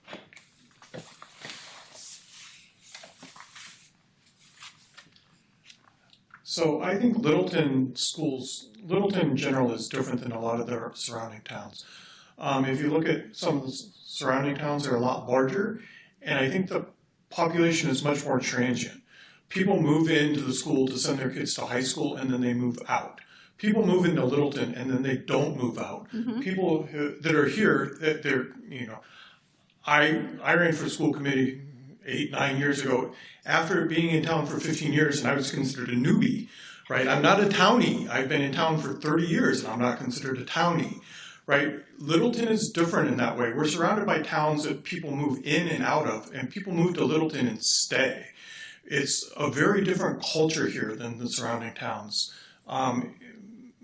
So I think Littleton in general is different than a lot of their surrounding towns. If you look at some of the surrounding towns, they're a lot larger, and I think the population is much more transient. People move into the school to send their kids to high school, and then they move out. People move into Littleton, and then they don't move out. Mm-hmm. People that are here, that they're, I ran for school committee 8-9 years ago. After being in town for 15 years, and I was considered a newbie, right? I'm not a townie. I've been in town for 30 years, and I'm not considered a townie. Right? Littleton is different in that way. We're surrounded by towns that people move in and out of, and people move to Littleton and stay. It's a very different culture here than the surrounding towns.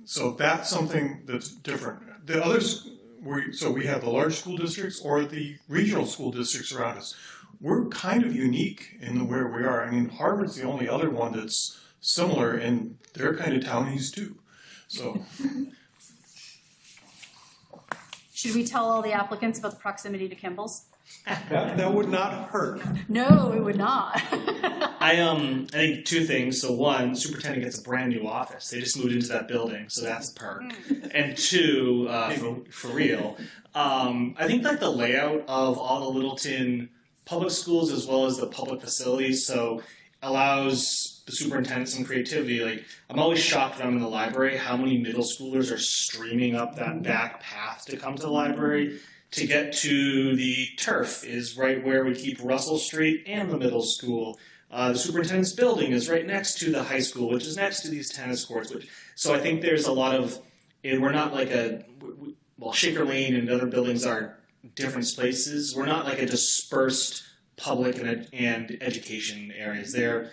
So that's something that's different. The others, we have the large school districts or the regional school districts around us. We're kind of unique in where we are. I mean, Harvard's the only other one that's similar, and they're kind of townies too. So. Should we tell all the applicants about the proximity to Kimball's? That would not hurt. No, it would not. I think two things. So one, the superintendent gets a brand new office. They just moved into that building, so that's a perk. And two, for real, I think like the layout of all the Littleton public schools as well as the public facilities, so allows the superintendent some creativity. Like, I'm always shocked when I'm in the library how many middle schoolers are streaming up that back path to come to the library. To get to the turf is right where we keep Russell Street and the middle school. The superintendent's building is right next to the high school, which is next to these tennis courts. So I think there's a lot of, we're not like Shaker Lane and other buildings are different spaces. We're not like a dispersed public and education areas. They're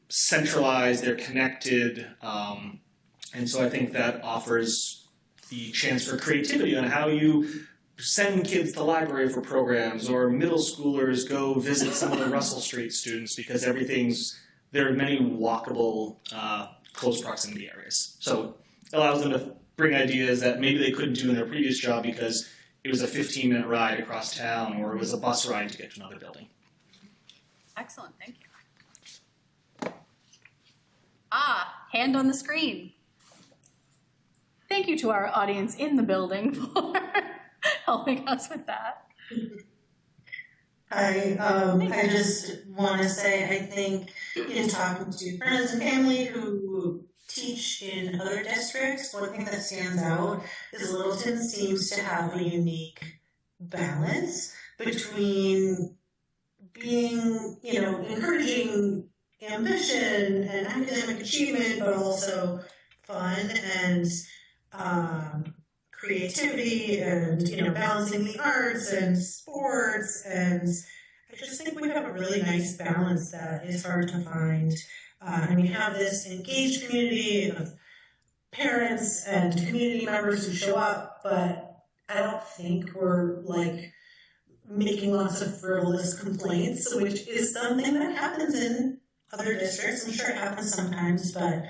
centralized, they're connected, and so I think that offers the chance for creativity on how you send kids to the library for programs, or middle schoolers go visit some of the Russell Street students, because there are many walkable, close proximity areas. So it allows them to bring ideas that maybe they couldn't do in their previous job because it was a 15-minute ride across town, or it was a bus ride to get to another building. Excellent, thank you. Hand on the screen. Thank you to our audience in the building for helping us with that. Hi, I just want to say I think in talking to friends and family who teach in other districts, one thing that stands out is Littleton seems to have a unique balance between being, encouraging ambition and academic achievement, but also fun and creativity and, balancing the arts and sports. And I just think we have a really nice balance that is hard to find. And we have this engaged community of parents and community members who show up, but I don't think we're like making lots of frivolous complaints, which is something that happens in other districts. I'm sure it happens sometimes, but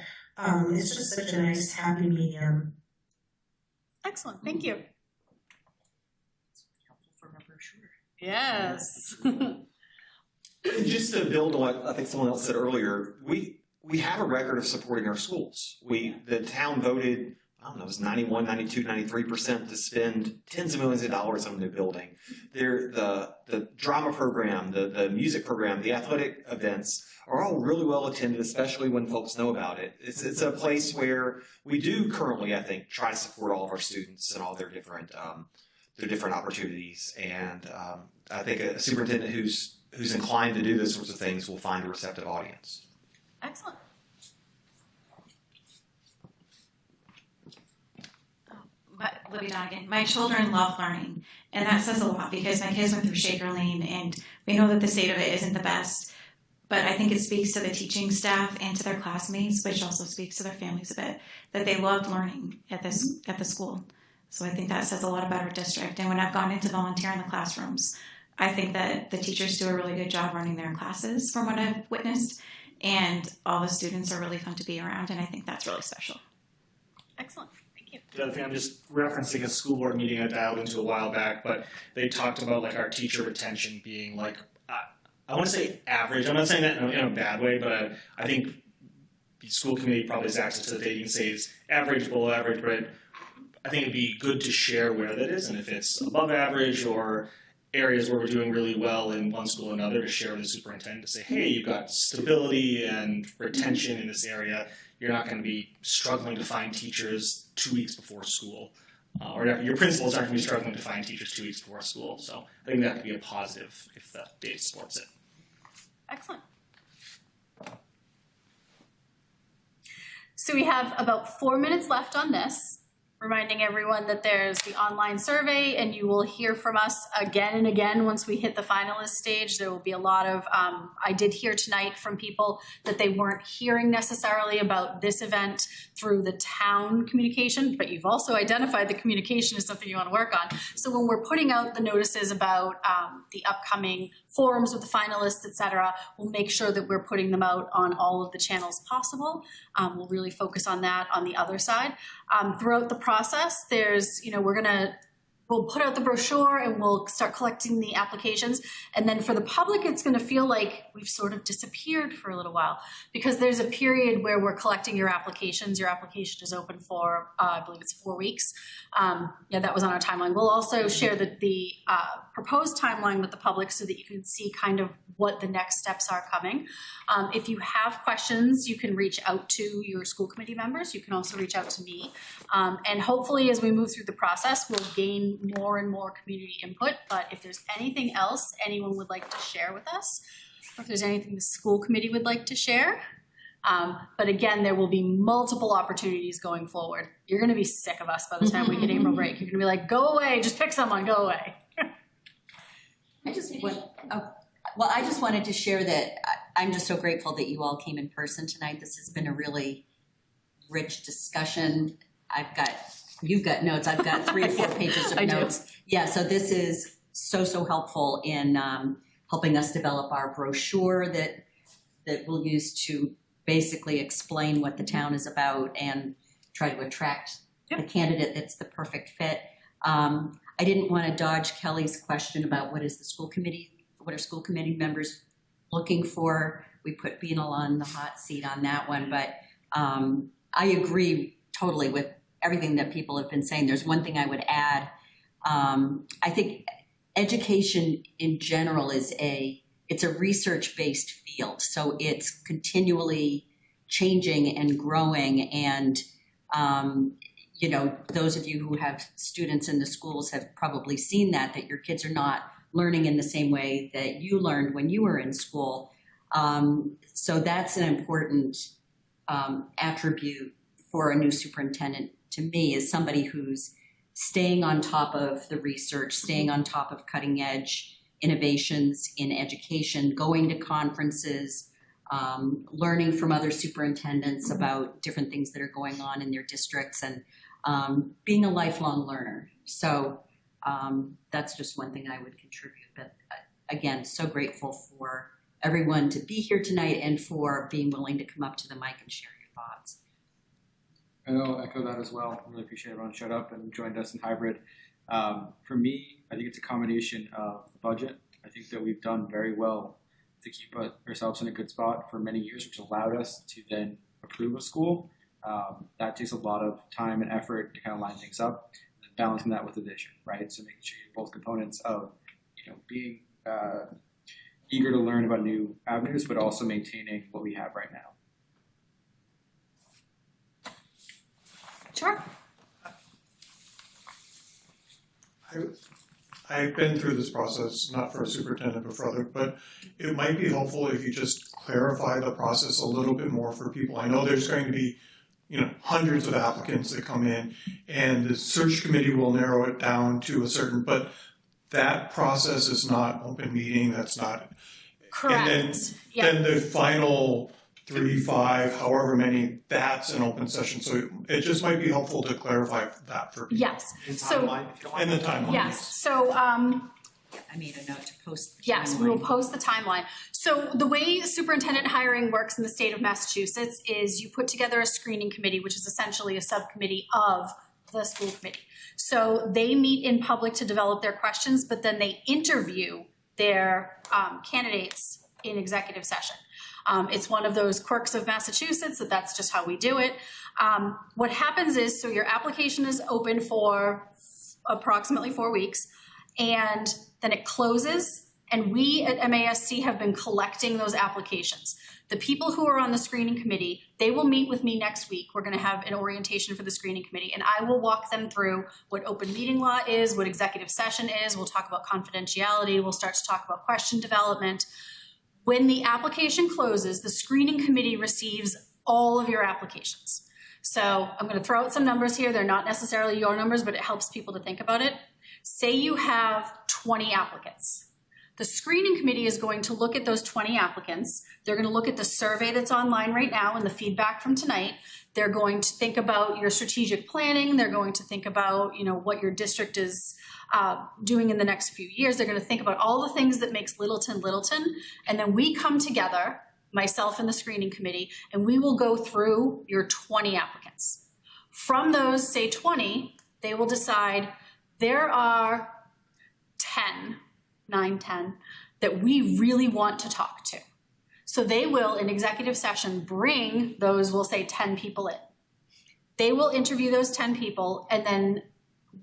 it's just such a nice happy medium. Excellent, thank you. For our brochure. Yes. Just to build on what I think someone else said earlier, we have a record of supporting our schools. The town voted, I don't know, it was 91, 92, 93% to spend tens of millions of dollars on a new building. The drama program, the music program, the athletic events are all really well attended, especially when folks know about it. It's a place where we do currently, I think, try to support all of our students and all their different opportunities. And I think a superintendent who's inclined to do those sorts of things will find a receptive audience. Excellent. Libby Donegan. My children love learning, and that says a lot because my kids went through Shaker Lane, and we know that the state of it isn't the best. But I think it speaks to the teaching staff and to their classmates, which also speaks to their families a bit, that they loved learning at the school. So I think that says a lot about our district. And when I've gone into volunteer in the classrooms, I think that the teachers do a really good job running their classes from what I've witnessed, and all the students are really fun to be around, and I think that's really special. Excellent. The other thing, I'm just referencing a school board meeting I dialed into a while back, but they talked about like our teacher retention being like, I want to say average. I'm not saying that in a bad way, but I think the school committee probably has access to the data. You can say it's average, below average, but I think it'd be good to share where that is, and if it's above average or areas where we're doing really well in one school or another, to share with the superintendent to say, hey, you've got stability and retention in this area. You're not going to be struggling to find teachers 2 weeks before school. Or your principals aren't going to be struggling to find teachers 2 weeks before school. So I think that could be a positive if the data supports it. Excellent. So we have about 4 minutes left on this, reminding everyone that there's the online survey, and you will hear from us again and again once we hit the finalist stage. There will be a lot of, I did hear tonight from people that they weren't hearing necessarily about this event through the town communication, but you've also identified the communication as something you want to work on. So when we're putting out the notices about the upcoming forums with the finalists, et cetera, we'll make sure that we're putting them out on all of the channels possible. We'll really focus on that on the other side. Throughout the process, there's, we'll put out the brochure and we'll start collecting the applications. And then for the public, it's going to feel like we've sort of disappeared for a little while, because there's a period where we're collecting your applications. Your application is open for, I believe it's 4 weeks. That was on our timeline. We'll also share the proposed timeline with the public so that you can see kind of what the next steps are coming. If you have questions, you can reach out to your school committee members. You can also reach out to me. And hopefully as we move through the process, we'll gain more and more community input. But if there's anything else anyone would like to share with us, or if there's anything the school committee would like to share, but again, there will be multiple opportunities going forward. You're going to be sick of us by the time we hit April break. You're going to be like, go away, just pick someone, go away. I just wanted to share that I'm just so grateful that you all came in person tonight. This has been a really rich discussion. You've got notes. I've got 3 or 4 pages of notes. Yeah, so this is so helpful in helping us develop our brochure that we'll use to basically explain what the town is about and try to attract the candidate that's the perfect fit. I didn't want to dodge Kelly's question about what are school committee members looking for. We put Beanal on the hot seat on that one, but I agree totally with everything that people have been saying. There's one thing I would add. I think education in general it's a research-based field, so it's continually changing and growing, and those of you who have students in the schools have probably seen that your kids are not learning in the same way that you learned when you were in school. So that's an important attribute for a new superintendent to me, is somebody who's staying on top of the research, staying on top of cutting edge innovations in education, going to conferences, learning from other superintendents about different things that are going on in their districts, and being a lifelong learner. So that's just one thing I would contribute. But again, so grateful for everyone to be here tonight and for being willing to come up to the mic and share your thoughts. And I'll echo that as well. Really appreciate everyone showed up and joined us in hybrid. For me, I think it's a combination of the budget. I think that we've done very well to keep ourselves in a good spot for many years, which allowed us to then approve a school. That takes a lot of time and effort to kind of line things up, and balancing that with the vision, right? So making sure you have both components of, being eager to learn about new avenues, but also maintaining what we have right now. Sure. I've been through this process, not for a superintendent, but for other, but it might be helpful if you just clarify the process a little bit more for people. I know there's going to be, hundreds of applicants that come in, and the search committee will narrow it down to a certain, but that process is not open meeting, that's not. Correct. And then the final 3, 5, however many, that's an open session. So it just might be helpful to clarify that for people. Yes. And the timeline. Yes. So I made a note to post the yes, timeline. we will post the timeline. So the way superintendent hiring works in the state of Massachusetts is you put together a screening committee, which is essentially a subcommittee of the school committee. So they meet in public to develop their questions, but then they interview their candidates in executive session. It's one of those quirks of Massachusetts that's just how we do it. What happens is, so your application is open for approximately 4 weeks, and then it closes, and we at MASC have been collecting those applications. The people who are on the screening committee, they will meet with me next week. We're going to have an orientation for the screening committee, and I will walk them through what open meeting law is, what executive session is. We'll talk about confidentiality. We'll start to talk about question development. When the application closes, the screening committee receives all of your applications. So I'm going to throw out some numbers here. They're not necessarily your numbers, but it helps people to think about it. Say you have 20 applicants. The screening committee is going to look at those 20 applicants. They're going to look at the survey that's online right now and the feedback from tonight. They're going to think about your strategic planning. They're going to think about, what your district is doing in the next few years. They're going to think about all the things that makes Littleton, Littleton. And then we come together, myself and the screening committee, and we will go through your 20 applicants. From those, say 20, they will decide there are 9, 10, that we really want to talk to. So they will, in executive session, bring those, we'll say 10 people in. They will interview those 10 people, and then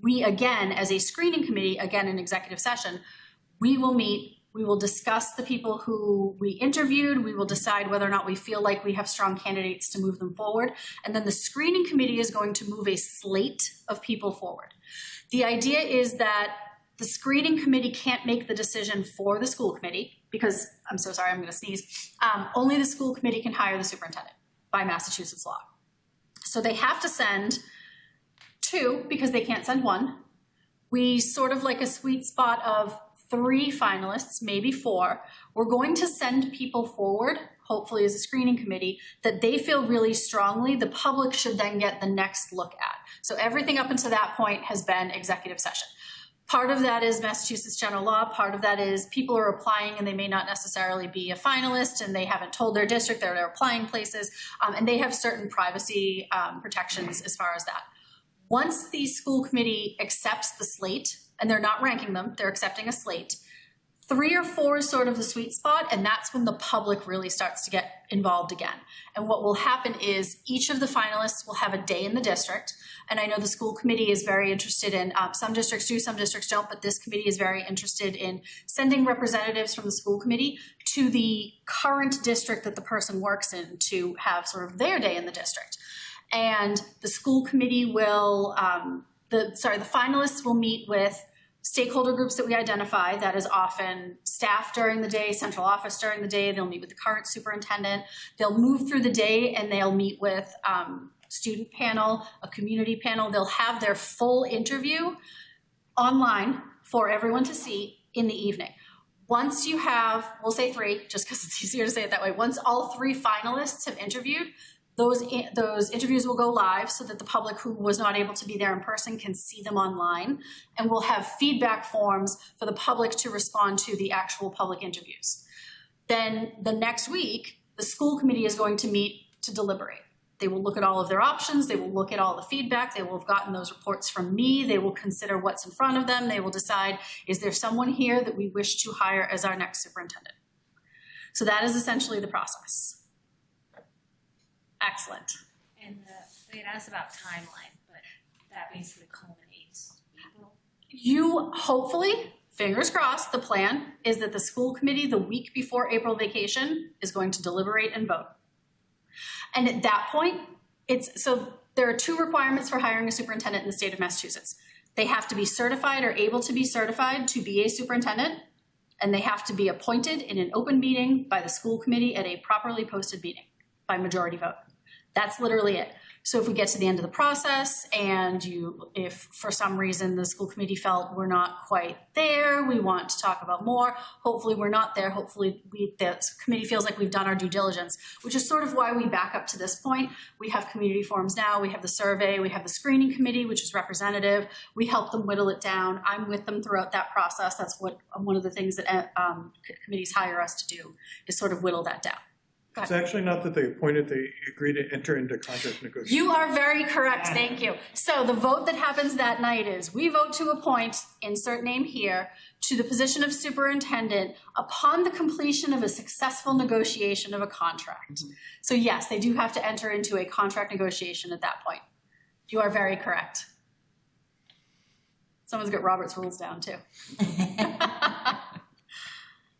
we, again, as a screening committee, again in executive session, we will meet, we will discuss the people who we interviewed, we will decide whether or not we feel like we have strong candidates to move them forward, and then the screening committee is going to move a slate of people forward. The idea is that the screening committee can't make the decision for the school committee because, I'm so sorry, I'm going to sneeze. Only the school committee can hire the superintendent by Massachusetts law. So they have to send 2 because they can't send 1. We sort of like a sweet spot of 3 finalists, maybe 4. We're going to send people forward, hopefully as a screening committee, that they feel really strongly the public should then get the next look at. So everything up until that point has been executive session. Part of that is Massachusetts general law. Part of that is people are applying and they may not necessarily be a finalist and they haven't told their district they're applying places, and they have certain privacy protections as far as that. Once the school committee accepts the slate, and they're not ranking them, they're accepting a slate, 3 or 4 is sort of the sweet spot, and that's when the public really starts to get involved again. And what will happen is each of the finalists will have a day in the district, and I know the school committee is very interested in, some districts do, some districts don't, but this committee is very interested in sending representatives from the school committee to the current district that the person works in to have sort of their day in the district. And the school committee will, the finalists will meet with stakeholder groups that we identify. That is often staff during the day, central office during the day. They'll meet with the current superintendent. They'll move through the day and they'll meet with student panel, a community panel. They'll have their full interview online for everyone to see in the evening. Once you have, we'll say 3, just because it's easier to say it that way. Once all 3 finalists have interviewed, those interviews will go live so that the public who was not able to be there in person can see them online, and we'll have feedback forms for the public to respond to the actual public interviews. Then the next week, the school committee is going to meet to deliberate. They will look at all of their options. They will look at all the feedback. They will have gotten those reports from me. They will consider what's in front of them. They will decide, is there someone here that we wish to hire as our next superintendent? So that is essentially the process. Excellent. And they had asked about timeline, but that basically culminates April. You hopefully, fingers crossed, the plan is that the school committee the week before April vacation is going to deliberate and vote. And at that point, so there are 2 requirements for hiring a superintendent in the state of Massachusetts. They have to be certified or able to be certified to be a superintendent, and they have to be appointed in an open meeting by the school committee at a properly posted meeting by majority vote. That's literally it. So if we get to the end of the process and if for some reason the school committee felt we're not quite there, we want to talk about more, hopefully we're not there, hopefully the committee feels like we've done our due diligence, which is sort of why we back up to this point. We have community forums now, we have the survey, we have the screening committee, which is representative. We help them whittle it down. I'm with them throughout that process. That's what one of the things that committees hire us to do, is sort of whittle that down. It's actually not that they appointed, they agreed to enter into contract negotiations. You are very correct, thank you. So the vote that happens that night is we vote to appoint, insert name here, to the position of superintendent upon the completion of a successful negotiation of a contract. So yes, they do have to enter into a contract negotiation at that point. You are very correct. Someone's got Robert's rules down too.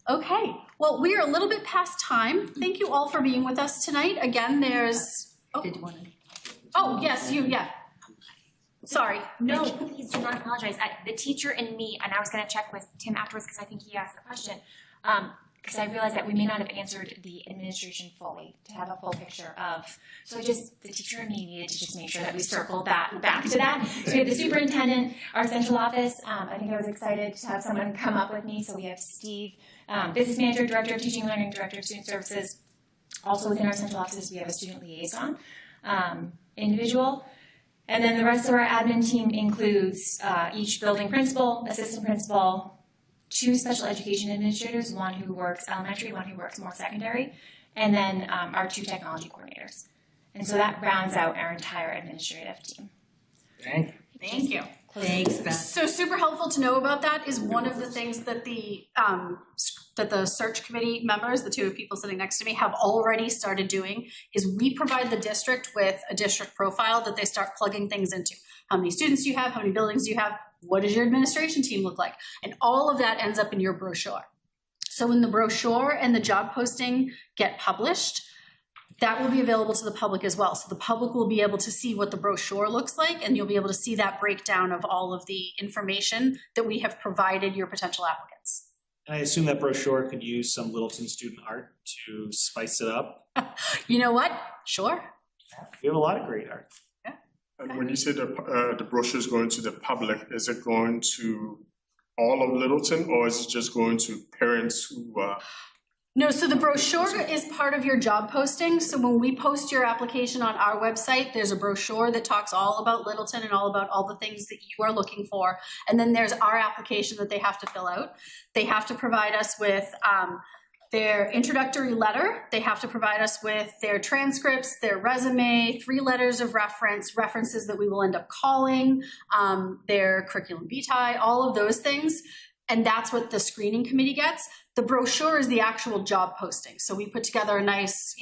Okay, well, we are a little bit past time. Thank you all for being with us tonight. Again, there's, oh yes, yeah. Sorry. No, please do not apologize. The teacher and me, and I was going to check with Tim afterwards because I think he asked the question, because I realized that we may not have answered the administration fully to have a full picture of. So the teacher and me needed to just make sure that we circled that back to that. So we have the superintendent, our central office. I think I was excited to have someone come up with me. So we have Steve, business manager, director of teaching and learning, director of student services. Also within our central offices, we have a student liaison individual. And then the rest of our admin team includes each building principal, assistant principal, 2 special education administrators, one who works elementary, one who works more secondary, and then our 2 technology coordinators. And so that rounds out our entire administrative team. Thank you. Thanks, Beth. So super helpful to know about that is one of the things that the search committee members, the 2 people sitting next to me, have already started doing, is we provide the district with a district profile that they start plugging things into. How many students do you have? How many buildings do you have? What does your administration team look like? And all of that ends up in your brochure. So when the brochure and the job posting get published, that will be available to the public as well. So the public will be able to see what the brochure looks like, and you'll be able to see that breakdown of all of the information that we have provided your potential applicants. And I assume that brochure could use some Littleton student art to spice it up. You know what? Sure. We have a lot of great art. And when you say the brochure is going to the public, is it going to all of Littleton, or is it just going to parents who No, so the brochure is part of your job posting. So when we post your application on our website, there's a brochure that talks all about Littleton and all about all the things that you are looking for. And then there's our application that they have to fill out. They have to provide us with their introductory letter. They have to provide us with their transcripts, their resume, 3 letters of references that we will end up calling, their curriculum vitae, all of those things. and that's what the screening committee gets. The brochure is the actual job posting. So we put together a nice,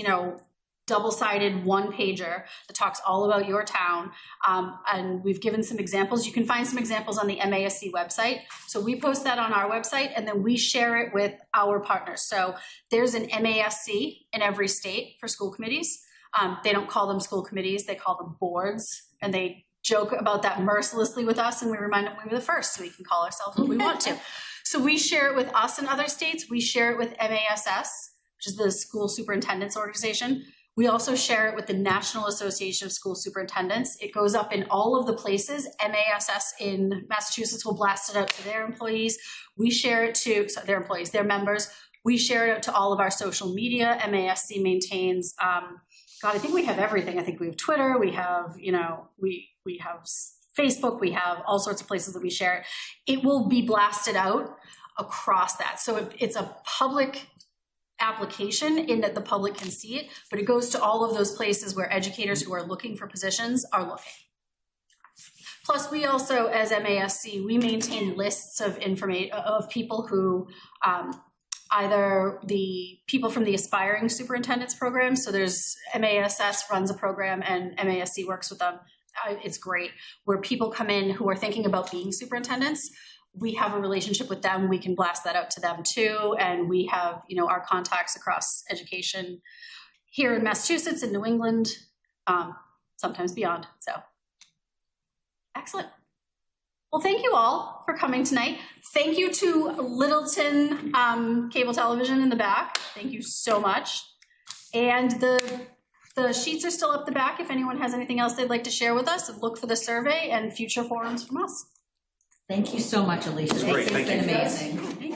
double-sided one-pager that talks all about your town, and we've given some examples. You can find some examples on the MASC website. So we post that on our website, and then we share it with our partners. So there's an MASC in every state for school committees. They don't call them school committees, they call them boards, and they joke about that mercilessly with us, and we remind them we were the first, so we can call ourselves what we want to. So we share it with us in other states. We share it with MASS, which is the School Superintendents Organization. We also share it with the National Association of School Superintendents. It goes up in all of the places. MASS in Massachusetts will blast it out to their employees. We share it to their employees, their members. We share it out to all of our social media. MASC maintains, I think we have everything. I think we have Twitter, we have, we have Facebook, we have all sorts of places that we share it. It will be blasted out across that. So it's a public application in that the public can see it, but it goes to all of those places where educators who are looking for positions are looking. Plus, we also, as MASC, we maintain lists of information of people who, either the people from the Aspiring Superintendents program, so there's MASS runs a program and MASC works with them. It's great, where people come in who are thinking about being superintendents. We have a relationship with them. We can blast that out to them too. And we have, our contacts across education here in Massachusetts and New England, sometimes beyond. So, excellent. Well, thank you all for coming tonight. Thank you to Littleton Cable Television in the back. Thank you so much. And the sheets are still up the back if anyone has anything else they'd like to share with us. Look for the survey and future forums from us. Thank you so much, Alicia. Great, This has been amazing.